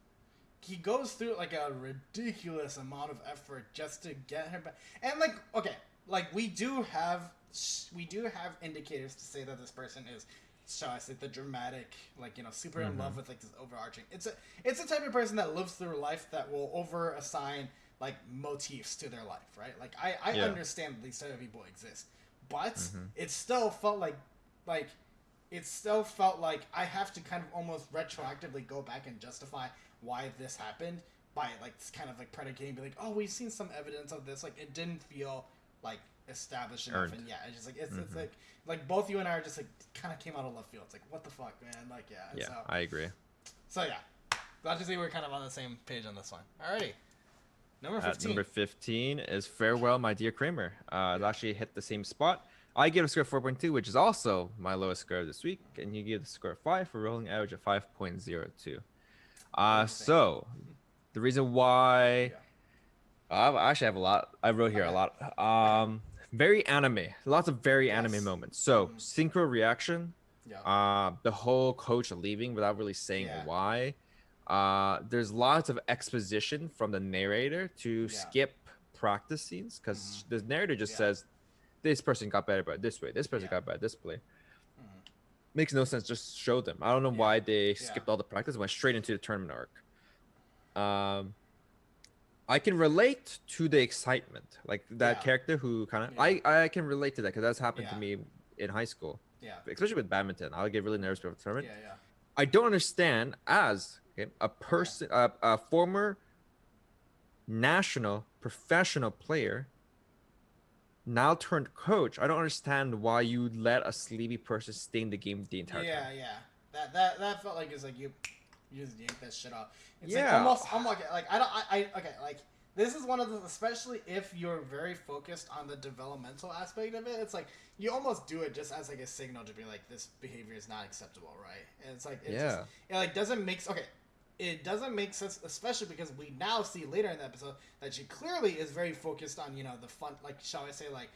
he goes through like a ridiculous amount of effort just to get her back. And like okay, like we do have indicators to say that this person is shall I say the dramatic like super in love Hmm. with like this overarching. It's a type of person that lives through life that will over assign like motifs to their life, right? Like I Yeah. understand that these type of people exist, but Hmm. it still felt like it still felt like I have to kind of almost retroactively go back and justify why this happened by like kind of like predicating, be like, oh, we've seen some evidence of this. Like it didn't feel like established enough, Earned. and yeah, it's just like it's Hmm. like both you and I are just like kind of came out of left field. It's like what the fuck, man. Like yeah, and Yeah, I agree. so yeah, glad to see we're kind of on the same page on this one. Alrighty, number At 15. number 15 is Farewell, My Dear Kramer. It Yeah, actually hit the same spot. I give a score of 4.2, which is also my lowest score this week, and you give the score of 5 for rolling average of 5.02. what do you think? So the reason why Yeah. I actually have a lot. I wrote here a Okay. lot. Okay. Very anime, lots of very anime Yes. moments. So Mm-hmm. synchro reaction, Yeah. the whole coach leaving without really saying Yeah. why. There's lots of exposition from the narrator to Yeah. skip practice scenes Mm-hmm. because the narrator just Yeah. says this person got better by this way, this person Yeah. got better by this play. Mm-hmm. Makes no sense. Just show them. I don't know Yeah. why they Yeah. skipped all the practice and went straight into the tournament arc. I can relate to the excitement, like that Yeah. character who kind of Yeah. I can relate to that because that's happened to Yeah. me in high school, Yeah. especially with badminton. I'll get really nervous before the tournament. Yeah. Yeah. I don't understand as okay, a Okay. person, a former national professional player, now turned coach. I don't understand why you let a sleepy person stay in the game the entire time. Yeah. Yeah. That felt like it's like you just yank that shit off. It's like Yeah. almost. I'm like I don't I okay like this is one of the especially if you're very focused on the developmental aspect of it. It's like you almost do it just as like a signal to be like this behavior is not acceptable, right? And it's like it just Yeah. it like doesn't make okay. It doesn't make sense, especially because we now see later in the episode that she clearly is very focused on the fun, like shall I say, like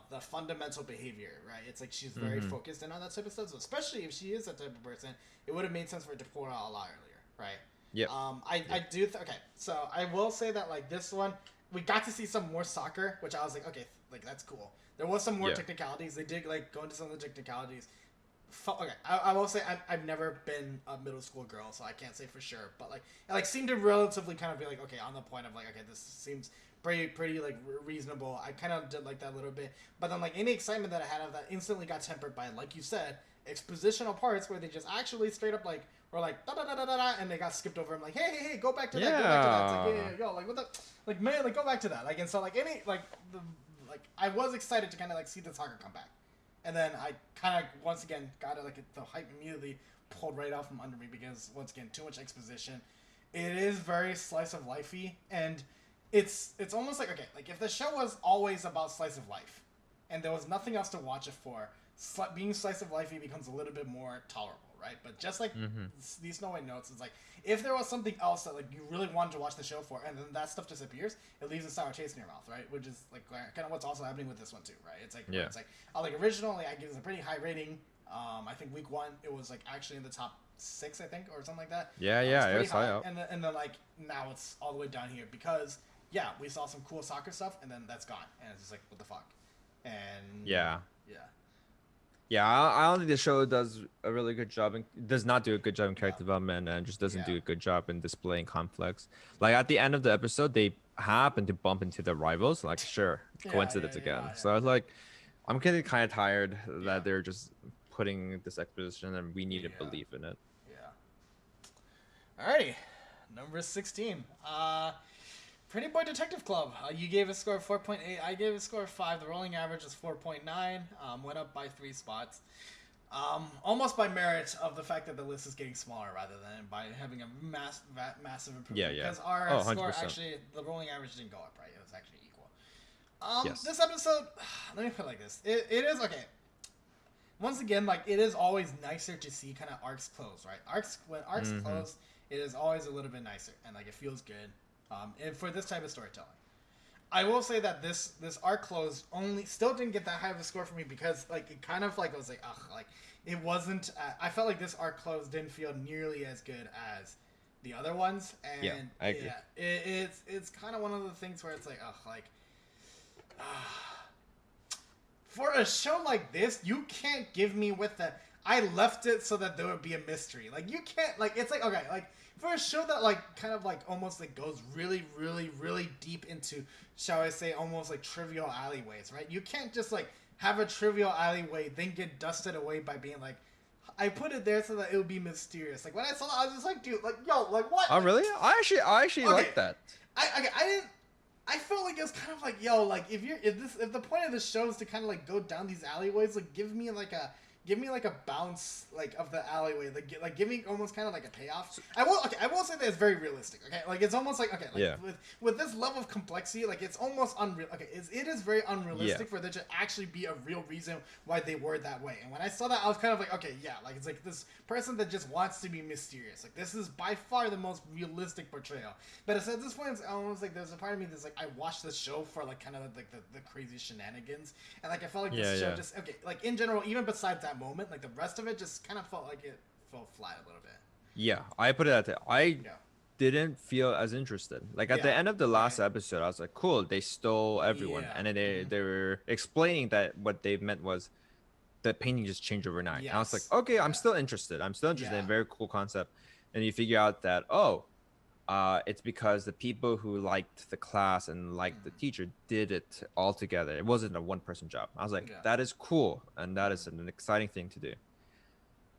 the fundamental behavior, right? It's like she's very Hmm. focused in on that type of stuff. So especially if she is that type of person, it would have made sense for it to pour out a lot earlier, right? Yep. I do okay. So I will say that like this one, we got to see some more soccer, which I was like, okay, like that's cool. There was some more Yeah. technicalities. They did like go into some of the technicalities. Okay, I will say I've never been a middle school girl, so I can't say for sure. But like, it like seemed to relatively kind of be like, okay, on the point of like, okay, this seems pretty like reasonable. I kind of did like that a little bit, but then like any excitement that I had of that instantly got tempered by, like you said, expositional parts where they just actually straight up like were like da da da da da da, and they got skipped over. I'm like, hey, go back to that, go back to that. It's like Yeah. yo, like what the, like man, like go back to that. Like and so like any like the like I was excited to kind of like see the soccer come back. And then I kind of once again got it like the hype immediately pulled right out from under me because once again too much exposition. It is very slice of lifey, and it's almost like okay, like if the show was always about slice of life, and there was nothing else to watch it for, being slice of lifey becomes a little bit more tolerable, right? But just like Hmm. these Snow White notes, it's like if there was something else that like you really wanted to watch the show for, and then that stuff disappears, it leaves a sour taste in your mouth, right? Which is like kind of what's also happening with this one too, right? It's like Yeah. it's like like originally I give this a pretty high rating. I think week one it was like actually in the top 6, I think, or something like that. Yeah. It's Yeah. It pretty was high high, up. and then like now it's all the way down here because yeah, we saw some cool soccer stuff, and then that's gone, and it's just like what the fuck, and Yeah. yeah, Yeah, I don't think the show does a really good job and does not do a good job in yeah, character development and just doesn't yeah, do a good job in displaying conflicts. Like at the end of the episode, they happen to bump into the rivals. Like, sure, yeah, coincidence again. yeah. So I was like, I'm getting kind of tired Yeah. that they're just putting this exposition and we need to Yeah. believe in it. Yeah. Alrighty. Number 16. Pretty Boy Detective Club. You gave a score of 4.8. I gave a score of 5. The rolling average is 4.9. Went up by 3 spots. Almost by merit of the fact that the list is getting smaller rather than by having a massive Yeah, improvement. yeah. Because our Oh, score 100%. actually, the rolling average didn't go up, right? It was actually equal. Yes. This episode, let me put it like this. It is, okay. Once again, like, it is always nicer to see kind of arcs close, right? When arcs Mm-hmm. close, it is always a little bit nicer. And, like, it feels good and for this type of storytelling. I will say that this arc close only still didn't get that high of a score for me because like it kind of like I was like ugh like it wasn't. I felt like this arc close didn't feel nearly as good as the other ones, Yeah, and I agree. yeah, it's kind of one of the things where it's like ugh like for a show like this, you can't give me with the I left it so that there would be a mystery. Like you can't like it's like okay, like for a show that like kind of like almost like goes really, really, really deep into, shall I say, almost like trivial alleyways, right? You can't just like have a trivial alleyway then get dusted away by being like I put it there so that it would be mysterious. Like when I saw it, I was just like, dude, like yo, like what? Oh, Like, really? I actually okay, like that. I didn't. I felt like it was kind of like, yo, like if the point of the show is to kind of like go down these alleyways, like give me like a bounce like of the alleyway, like give me almost kind of like a payoff. I will say that it's very realistic. Okay, like it's almost like okay, like Yeah. with this level of complexity, like it's almost unreal. Okay, it is very unrealistic Yeah. for there to actually be a real reason why they were that way. And when I saw that, I was kind of like, okay, yeah, like it's like this person that just wants to be mysterious. Like this is by far the most realistic portrayal. But it's, at this point, it's almost like there's a part of me that's like I watched the show for like kind of like the crazy shenanigans, and like I felt like Yeah, this show yeah. just okay, like in general, even besides that moment, like the rest of it just kind of felt like it fell flat a little bit. Yeah, I put it at that. I Yeah. didn't feel as interested. Like at the Yeah. end of the Right. last episode, I was like, cool, they stole everyone. Yeah. And then they were explaining that what they meant was the painting just changed overnight. And I was like, Yes. okay, I'm Yeah. still interested. I'm still interested Yeah. in a very cool concept. And you figure out that, oh, it's because the people who liked the class and liked the teacher did it all together. It wasn't a one person job. I was like, Yeah. that is cool. And that is an exciting thing to do.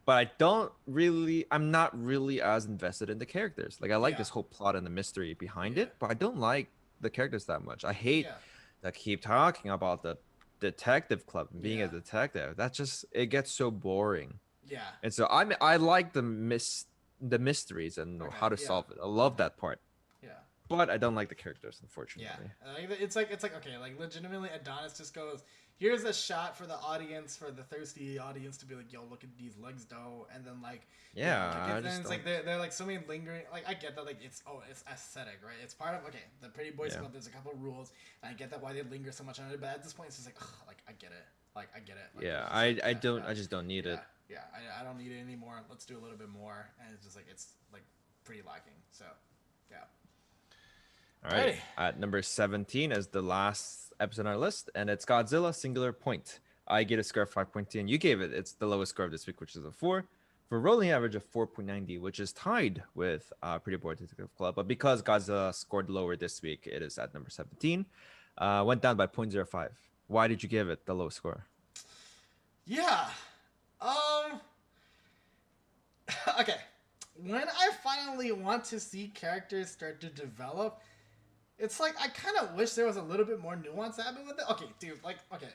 But I'm not really as invested in the characters. Like I like Yeah. this whole plot and the mystery behind Yeah. it, but I don't like the characters that much. I hate Yeah. that keep talking about the detective club and being a Yeah. detective. That just it gets so boring. Yeah. And so I like the mysteries and Okay. how to Yeah. solve it. I love that part. Yeah. But I don't like the characters, Yeah, unfortunately. it's like okay, like legitimately, Adonis just goes, "Here's a shot for the audience, for the thirsty audience to be like, yo, look at these legs, though," and then like, you know, Yeah, like I then just it's don't. like they're like so many lingering. Like I get that, like it's aesthetic, right? It's part of okay, the Pretty Boys Yeah. Club. There's a couple of rules, and I get that why they linger so much on it. But at this point, it's just like, ugh, like I get it, like I get it. Like, Yeah, it's just like, I yeah, don't yeah, I just don't need yeah, it. yeah. I don't need it anymore. Let's do a little bit more, and it's just like it's like pretty lacking. So, yeah. All right. Alrighty. At number 17 is the last episode on our list, and it's Godzilla Singular Point. I get a score of 5.2, and you gave it. It's the lowest score of this week, which is a 4. For a rolling average of 4.90, which is tied with Pretty Boy Detective Club. But because Godzilla scored lower this week, it is at number 17. Went down by 0.05. Why did you give it the lowest score? Yeah. Um. Okay. When I finally want to see characters start to develop, it's like I kind of wish there was a little bit more nuance happening with it. Okay, dude. Like, okay,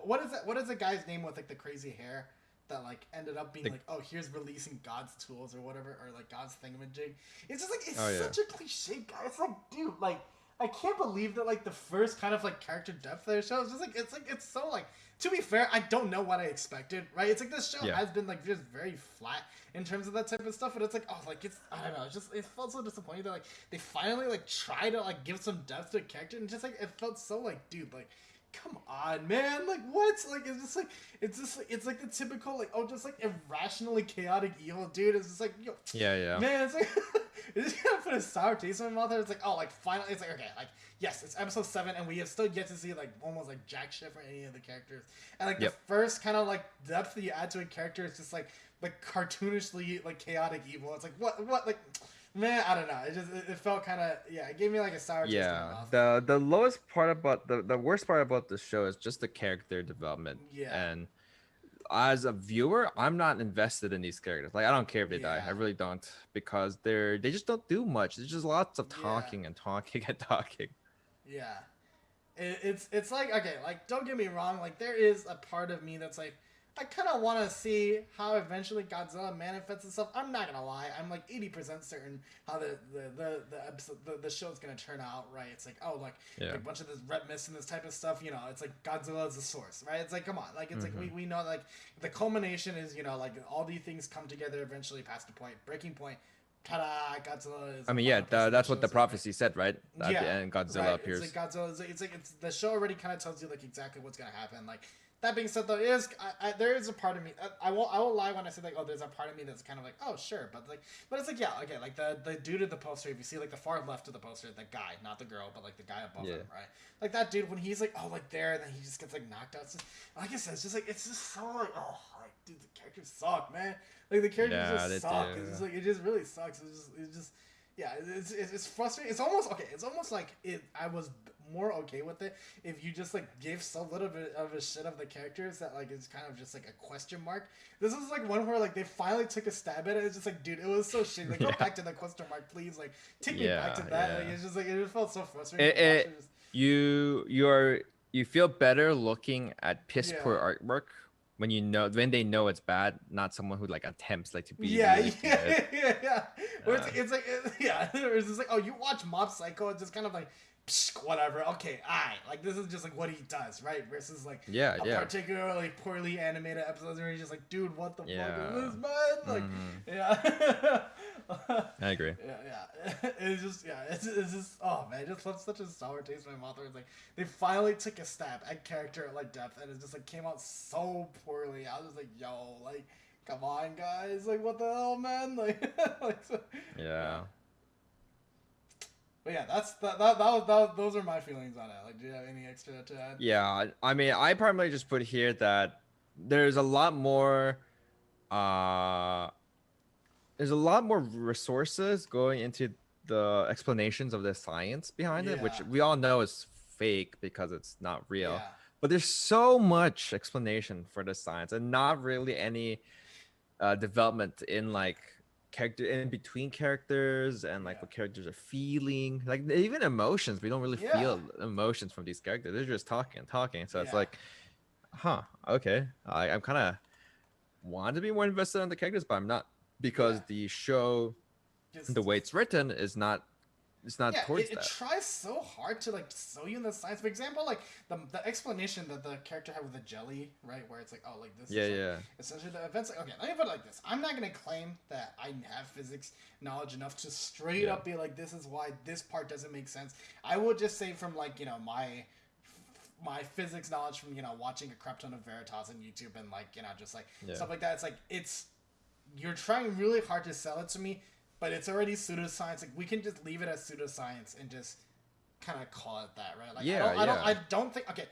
what is that? What is the guy's name with like the crazy hair that like ended up being The- like, oh, here's releasing God's tools or whatever, or like God's thingamajig. It's just like it's Oh, yeah. such a cliche guy. It's like, dude, like I can't believe that like the first kind of like character depth of the show is just like it's so like. To be fair, I don't know what I expected, right? It's like this show Yeah. has been like just very flat in terms of that type of stuff, but it's like oh, like it's I don't know, it's just it felt so disappointing that like they finally like try to like give some depth to a character, and just like it felt so like dude, like come on, man, like what? Like it's just like it's like the typical like oh just like irrationally chaotic evil dude. It's just like yo, Yeah. man, it's like it's just gonna put a sour taste in my mouth. It's like oh like finally it's like okay like yes it's episode 7 and we have still yet to see like almost like jack shit for any of the characters, and like Yep. the first kind of like depth that you add to a character is just like cartoonishly like chaotic evil. It's like what like Man, I don't know. It felt kind of, yeah. It gave me like a sour taste in my Yeah, mouth. the lowest part about the worst part about the show is just the character development. Yeah, And as a viewer, I'm not invested in these characters. Like I don't care if they die. I yeah, really don't because they just don't do much. There's just lots of yeah, talking and talking and talking. yeah. It's like, okay, like don't get me wrong, like there is a part of me that's like, I kind of want to see how eventually Godzilla manifests itself. I'm not gonna lie, I'm like 80% certain how the episode the show's gonna turn out. Right? It's like, oh, like Yeah. a bunch of this red mist and this type of stuff. You know, it's like Godzilla is the source, right? It's like, come on, like it's like Hmm. we know like the culmination is, you know, like all these things come together eventually past the point, breaking point. Ta-da! Godzilla is I the mean, yeah, final person that that's what the shows up, right? prophecy said, right? At the Yeah, end, Godzilla right. It's like appears. Godzilla. It's the show already kind of tells you like exactly what's gonna happen. Like that being said, though, there is a part of me. I won't lie when I say like, oh, there's a part of me that's kind of like, oh, sure, but it's like, yeah, okay, like the dude at the poster. If you see like the far left of the poster, the guy, not the girl, but like the guy above Yeah. him, right? Like that dude when he's like, oh, like there, and then he just gets like knocked out. It's just, like I said, it's just like it's just so like, oh, like dude, the characters suck, man. Like the characters Yeah, they just suck. do. It's just like it just really sucks. It's just yeah, it's frustrating. It's almost okay. It's almost like it. I was more okay with it if you just like gave so little bit of a shit of the characters that like it's kind of just like a question mark. This was like one where like they finally took a stab at it. It's just like, dude, it was so shitty. Like go Yeah. back to the question mark, please. Like take me back to Yeah, that. Like yeah. it's just like it just felt so frustrating It, to watch it it. Just, you feel better looking at piss poor yeah. artwork when they know it's bad, not someone who like attempts like to be Yeah, really good. yeah. Where Uh, it's like, yeah, it's just like, oh, you watch Mob Psycho, it's just kind of like, psh, whatever, okay, like, this is just like what he does, right? Versus like yeah, a yeah, particularly poorly animated episode where he's just like, dude, what the fuck yeah. is this, man? Like, Mhm. yeah. I agree. Yeah. It's just, yeah, it's just, oh man, it just left such a sour taste in my mouth. Where it's like they finally took a stab at character like depth, and it just like came out so poorly. I was just like, yo, like, come on, guys, like, what the hell, man, like, like, so, yeah. Yeah. But yeah, that was those are my feelings on it. Like, do you have any extra to add? Yeah, I mean, I primarily just put here that there's a lot more uh there's a lot more resources going into the explanations of the science behind it, which Yeah, we all know is fake because it's not real. yeah, But there's so much explanation for the science and not really any development in like character in between characters and like yeah, what characters are feeling, like even emotions. We don't really yeah, feel emotions from these characters. They're just talking and talking. So it's yeah. like, huh, okay. I'm kind of want to be more invested in the characters, but I'm not Yeah. because the show, the Just way it's written, is not. It's not yeah, towards it that. tries so hard to like sell you in the science. For example, like the explanation that the character had with the jelly, right? Where it's like, oh, like this Yeah, is like yeah, essentially the events. Like, okay, let me put it like this. I'm not gonna claim that I have physics knowledge enough to straight yeah, up be like, this is why this part doesn't make sense. I would just say from like, you know, my physics knowledge from, you know, watching a crap ton of Veritas on YouTube and like, you know, just like yeah, stuff like that. It's like you're trying really hard to sell it to me, but it's already pseudoscience. Like we can just leave it as pseudoscience and just kind of call it that, right? Like yeah, I yeah, don't think. Okay,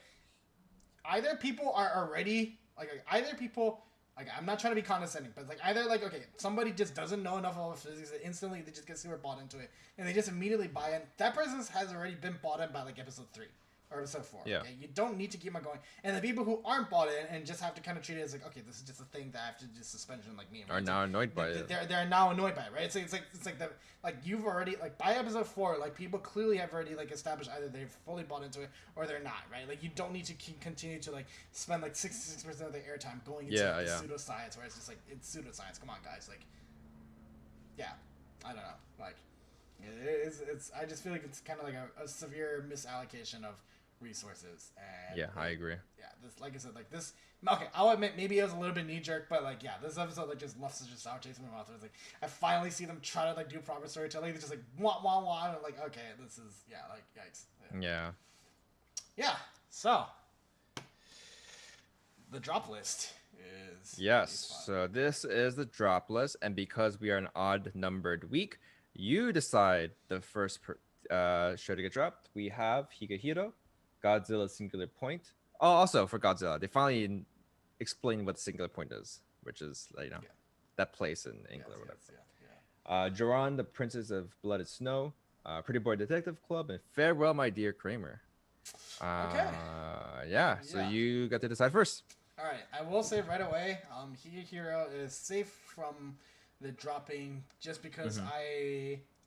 either people are already like either people. Like I'm not trying to be condescending, but like either like okay, somebody just doesn't know enough about physics that instantly they just get super bought into it and they just immediately buy in. That person has already been bought in by like episode 3 or episode 4. yeah. Okay, you don't need to keep on going. And the people who aren't bought in and just have to kind of treat it as like, okay, this is just a thing that I have to just suspension like me. Right? Are now annoyed by it. They're now annoyed by it, right? It's like the like you've already like by episode 4, like people clearly have already like established either they've fully bought into it or they're not, right? Like you don't need to continue to like spend like 66% of the airtime going into Yeah, like, yeah. pseudoscience, where it's just like it's pseudoscience. Come on, guys, like yeah, I don't know, like it's I just feel like it's kind of like a severe misallocation of resources and Yeah, I agree. yeah, this like I said, like this. Okay, I'll admit maybe it was a little bit knee jerk, but like yeah, this episode like just left such a sour taste in my mouth. It was like I finally see them try to like do proper storytelling. They're just like wah wah wah, and I'm like okay, this is yeah, like yikes. Yeah. Yeah. So the drop list is Yes. So this is the drop list, and because we are an odd numbered week, you decide the first show to get dropped. We have Higahiro, Godzilla Singular Point. Oh, also for Godzilla, they finally explained what the singular point is, which is you know yeah. that place in Yes, England or whatever. yes, yeah, Joran, the Princess of Blooded Snow, Pretty Boy Detective Club, and Farewell, My Dear Kramer. Okay. Yeah. So Yeah. you got to decide first. All right. I will say right away, Hero is safe from the dropping just because Hmm.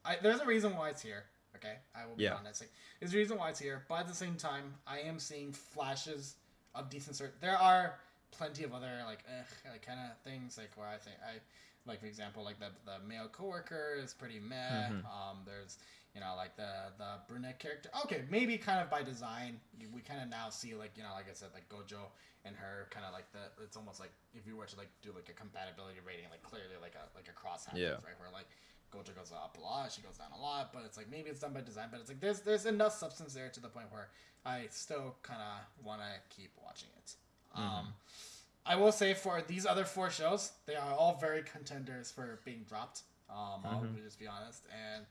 I there's a reason why it's here. Okay, I will be Yeah. honest. Like, there's a reason why it's here, but at the same time, I am seeing flashes of decent cert. There are plenty of other like kind of things like where I think I like for example like the male coworker is pretty meh. Hmm. There's like the brunette character. Okay, maybe kind of by design we kind of now see like like I said like Gojo and her kind of like it's almost like if you were to like do like a compatibility rating like clearly like a cross happens Yeah. right where like Gojo goes up a lot, she goes down a lot, but it's like maybe it's done by design, but it's like there's enough substance there to the point where I still kind of want to keep watching it. Hmm. I will say for these other four shows, they are all very contenders for being dropped. I'll Hmm. just be honest, and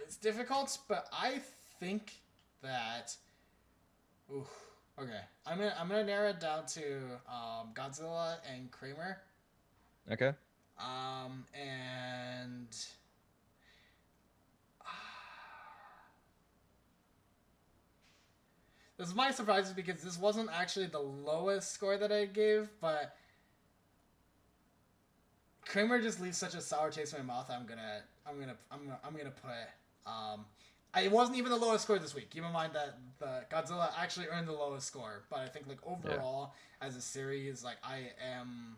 it's difficult, but I think that. Ooh, okay, I'm gonna narrow it down to Godzilla and Kramer, Okay. and this is my surprise because this wasn't actually the lowest score that I gave, but Kramer just leaves such a sour taste in my mouth. I'm gonna put. Um, it wasn't even the lowest score this week. Keep in mind that the Godzilla actually earned the lowest score, but I think like Yeah. overall as a series, like I am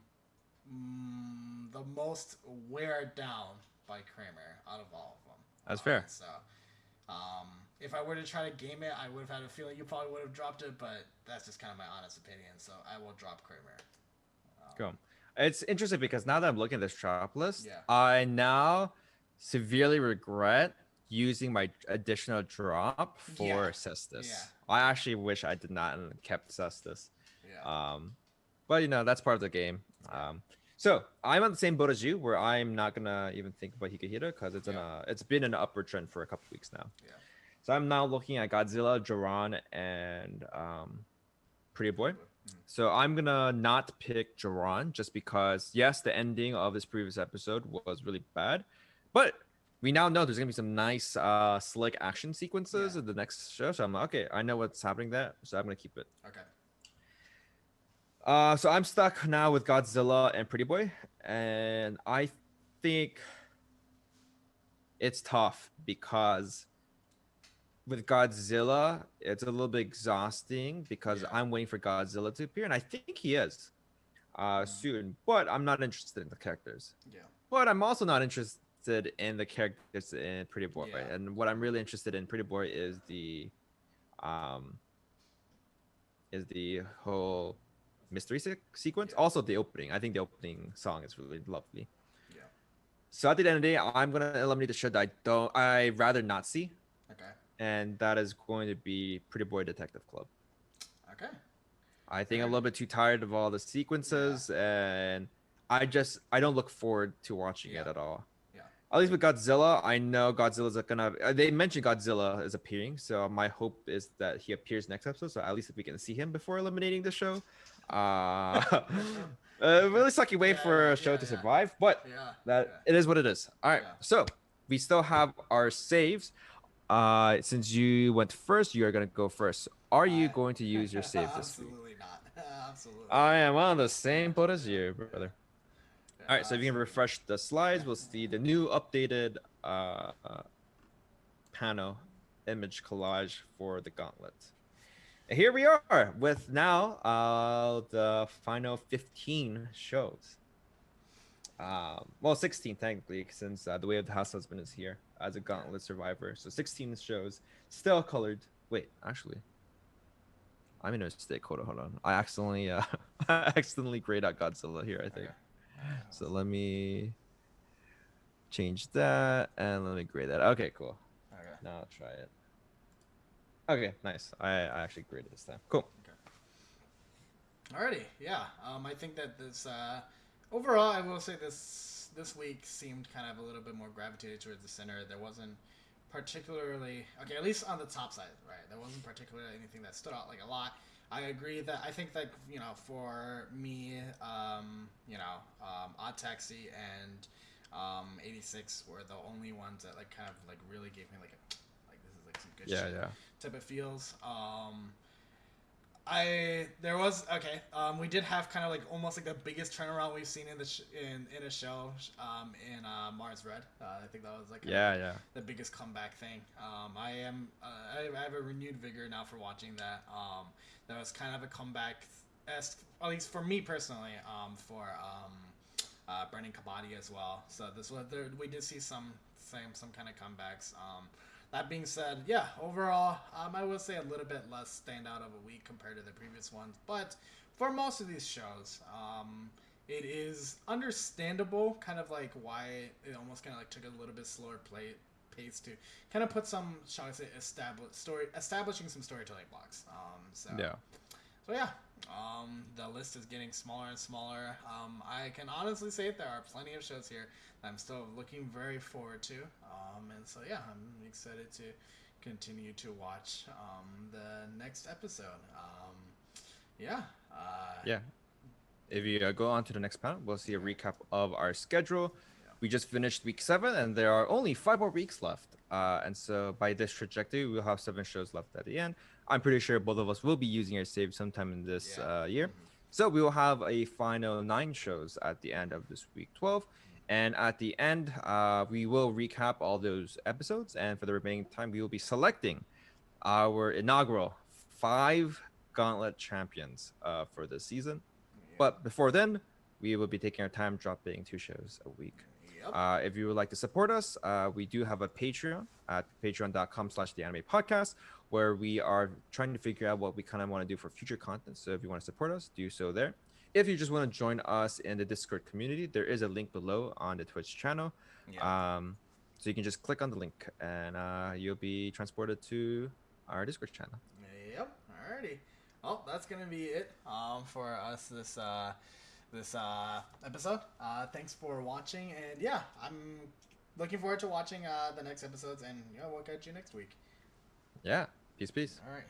the most wear down by Kramer out of all of them. That's fair. So if I were to try to game it, I would have had a feeling you probably would have dropped it, but that's just kind of my honest opinion. So I will drop Kramer. Um, Cool. It's interesting because now that I'm looking at this drop list, yeah. I now severely regret using my additional drop Yeah. for Yeah. Cestus. I actually wish I did not and kept Cestus. Yeah. Um, but that's part of the game. Yeah. So I'm on the same boat as you, where I'm not gonna even think about Hikahira because Yeah. it's been an upward trend for a couple weeks now. Yeah. So I'm now looking at Godzilla, Joran, and Pretty Pretty Boy. boy. Mm-hmm. So I'm gonna not pick Joran just because yes, the ending of this previous episode was really bad, but we now know there's gonna be some nice slick action Yeah. sequences in the next show. So I'm like, okay, I know what's happening there, so I'm gonna keep it. Okay. So I'm stuck now with Godzilla and Pretty Boy, and I think it's tough because with Godzilla, it's a little bit exhausting because Yeah. I'm waiting for Godzilla to appear, and I think he is Mm. soon. But I'm not interested in the characters. Yeah. But I'm also not interested in the characters in Pretty Boy. Yeah. And what I'm really interested in Pretty Boy um is the whole mystery sequence. Yeah. Also the opening. I think the opening song is really lovely. Yeah. So at the end of the day, I'm gonna eliminate the show that I rather not see, Okay. and that is going to be Pretty Boy Detective Club. Okay. I think I'm a Fair. little bit too tired of all the Yeah. sequences, and I don't look forward to watching Yeah. it at all. Yeah. At least with Godzilla, I know Godzilla's gonna. They mentioned Godzilla is appearing, so my hope is that he appears next episode. So at least if we can see him before eliminating the show, really sucky way Yeah. for Yeah. a show Yeah. to Yeah. survive, but Yeah. that Yeah. it is what it is. All right, Yeah. so we still have our saves. Since you went first, you are gonna go first. Are you I going to use your saves this week? absolutely not. Absolutely I not. am on the Yeah. same boat as Yeah. you, Yeah. brother. All right, Yeah. so if you can Absolutely refresh the slides, not. we'll see the new updated panel image collage for the gauntlet. And here we are with now the final 15 shows. Well, 16 technically, since the Way of the House Husband is here as a gauntlet survivor. So 16 shows, still colored. Wait, actually, I'm in a mistake. Hold on. I accidentally I accidentally grayed out Godzilla here, I think. Okay. So let me change that and let me grade that. Okay, cool. Okay. Now I'll try it. Okay, nice. I actually graded this time. Cool. Okay. Alrighty, yeah. I think that this overall, I will say this week seemed kind of a little bit more gravitated towards the center. There wasn't particularly okay, at least on the top side, right? There wasn't particularly anything that stood out like a lot. I agree that I think that for me, Odd Taxi and 86 were the only ones that like kind of like really gave me like this is like some good Yeah, shit yeah. type of feels. I there was okay. We did have kind of like almost like the biggest turnaround we've seen in in a show. In Mars Red. I think that was like kind of Yeah, like yeah. the biggest comeback thing. I am. I have a renewed vigor now for watching that. That was kind of a comeback, at least for me personally. For Brennan Kabadi as well. So this was there. We did see some kind of comebacks. That being said, yeah, overall, I would say a little bit less standout of a week compared to the previous ones. But for most of these shows, it is understandable, kind of like why it almost kind of like took a little bit slower pace to kind of put some, shall I say, establishing some storytelling blocks. Yeah. So yeah, the list is getting smaller and smaller. I can honestly say there are plenty of shows here that I'm still looking very forward to. And so yeah, I'm excited to continue to watch the next episode. Yeah. Yeah. If you go on to the next panel, we'll see a Yeah. recap of our schedule. Yeah. We just finished week 7, and there are only 5 more weeks left. And so by this trajectory, we'll have 7 shows left at the end. I'm pretty sure both of us will be using our save sometime in this Yeah. year. Mm-hmm. So we will have a final 9 shows at the end of this week 12. And at the end, we will recap all those episodes. And for the remaining time, we will be selecting our inaugural 5 Gauntlet champions for this season. Yeah. But before then, we will be taking our time dropping 2 shows a week. Yep. If you would like to support us, we do have a Patreon at patreon.com/theanime podcast, where we are trying to figure out what we kind of want to do for future content. So if you want to support us, do so there. If you just want to join us in the Discord community, there is a link below on the Twitch channel. Yep. So you can just click on the link and you'll be transported to our Discord channel. Yep. Alrighty. Well, that's gonna be it for us this episode. Thanks for watching, and yeah, I'm looking forward to watching the next episodes, and yeah, we'll catch you next week. Yeah. Peace, peace. All right.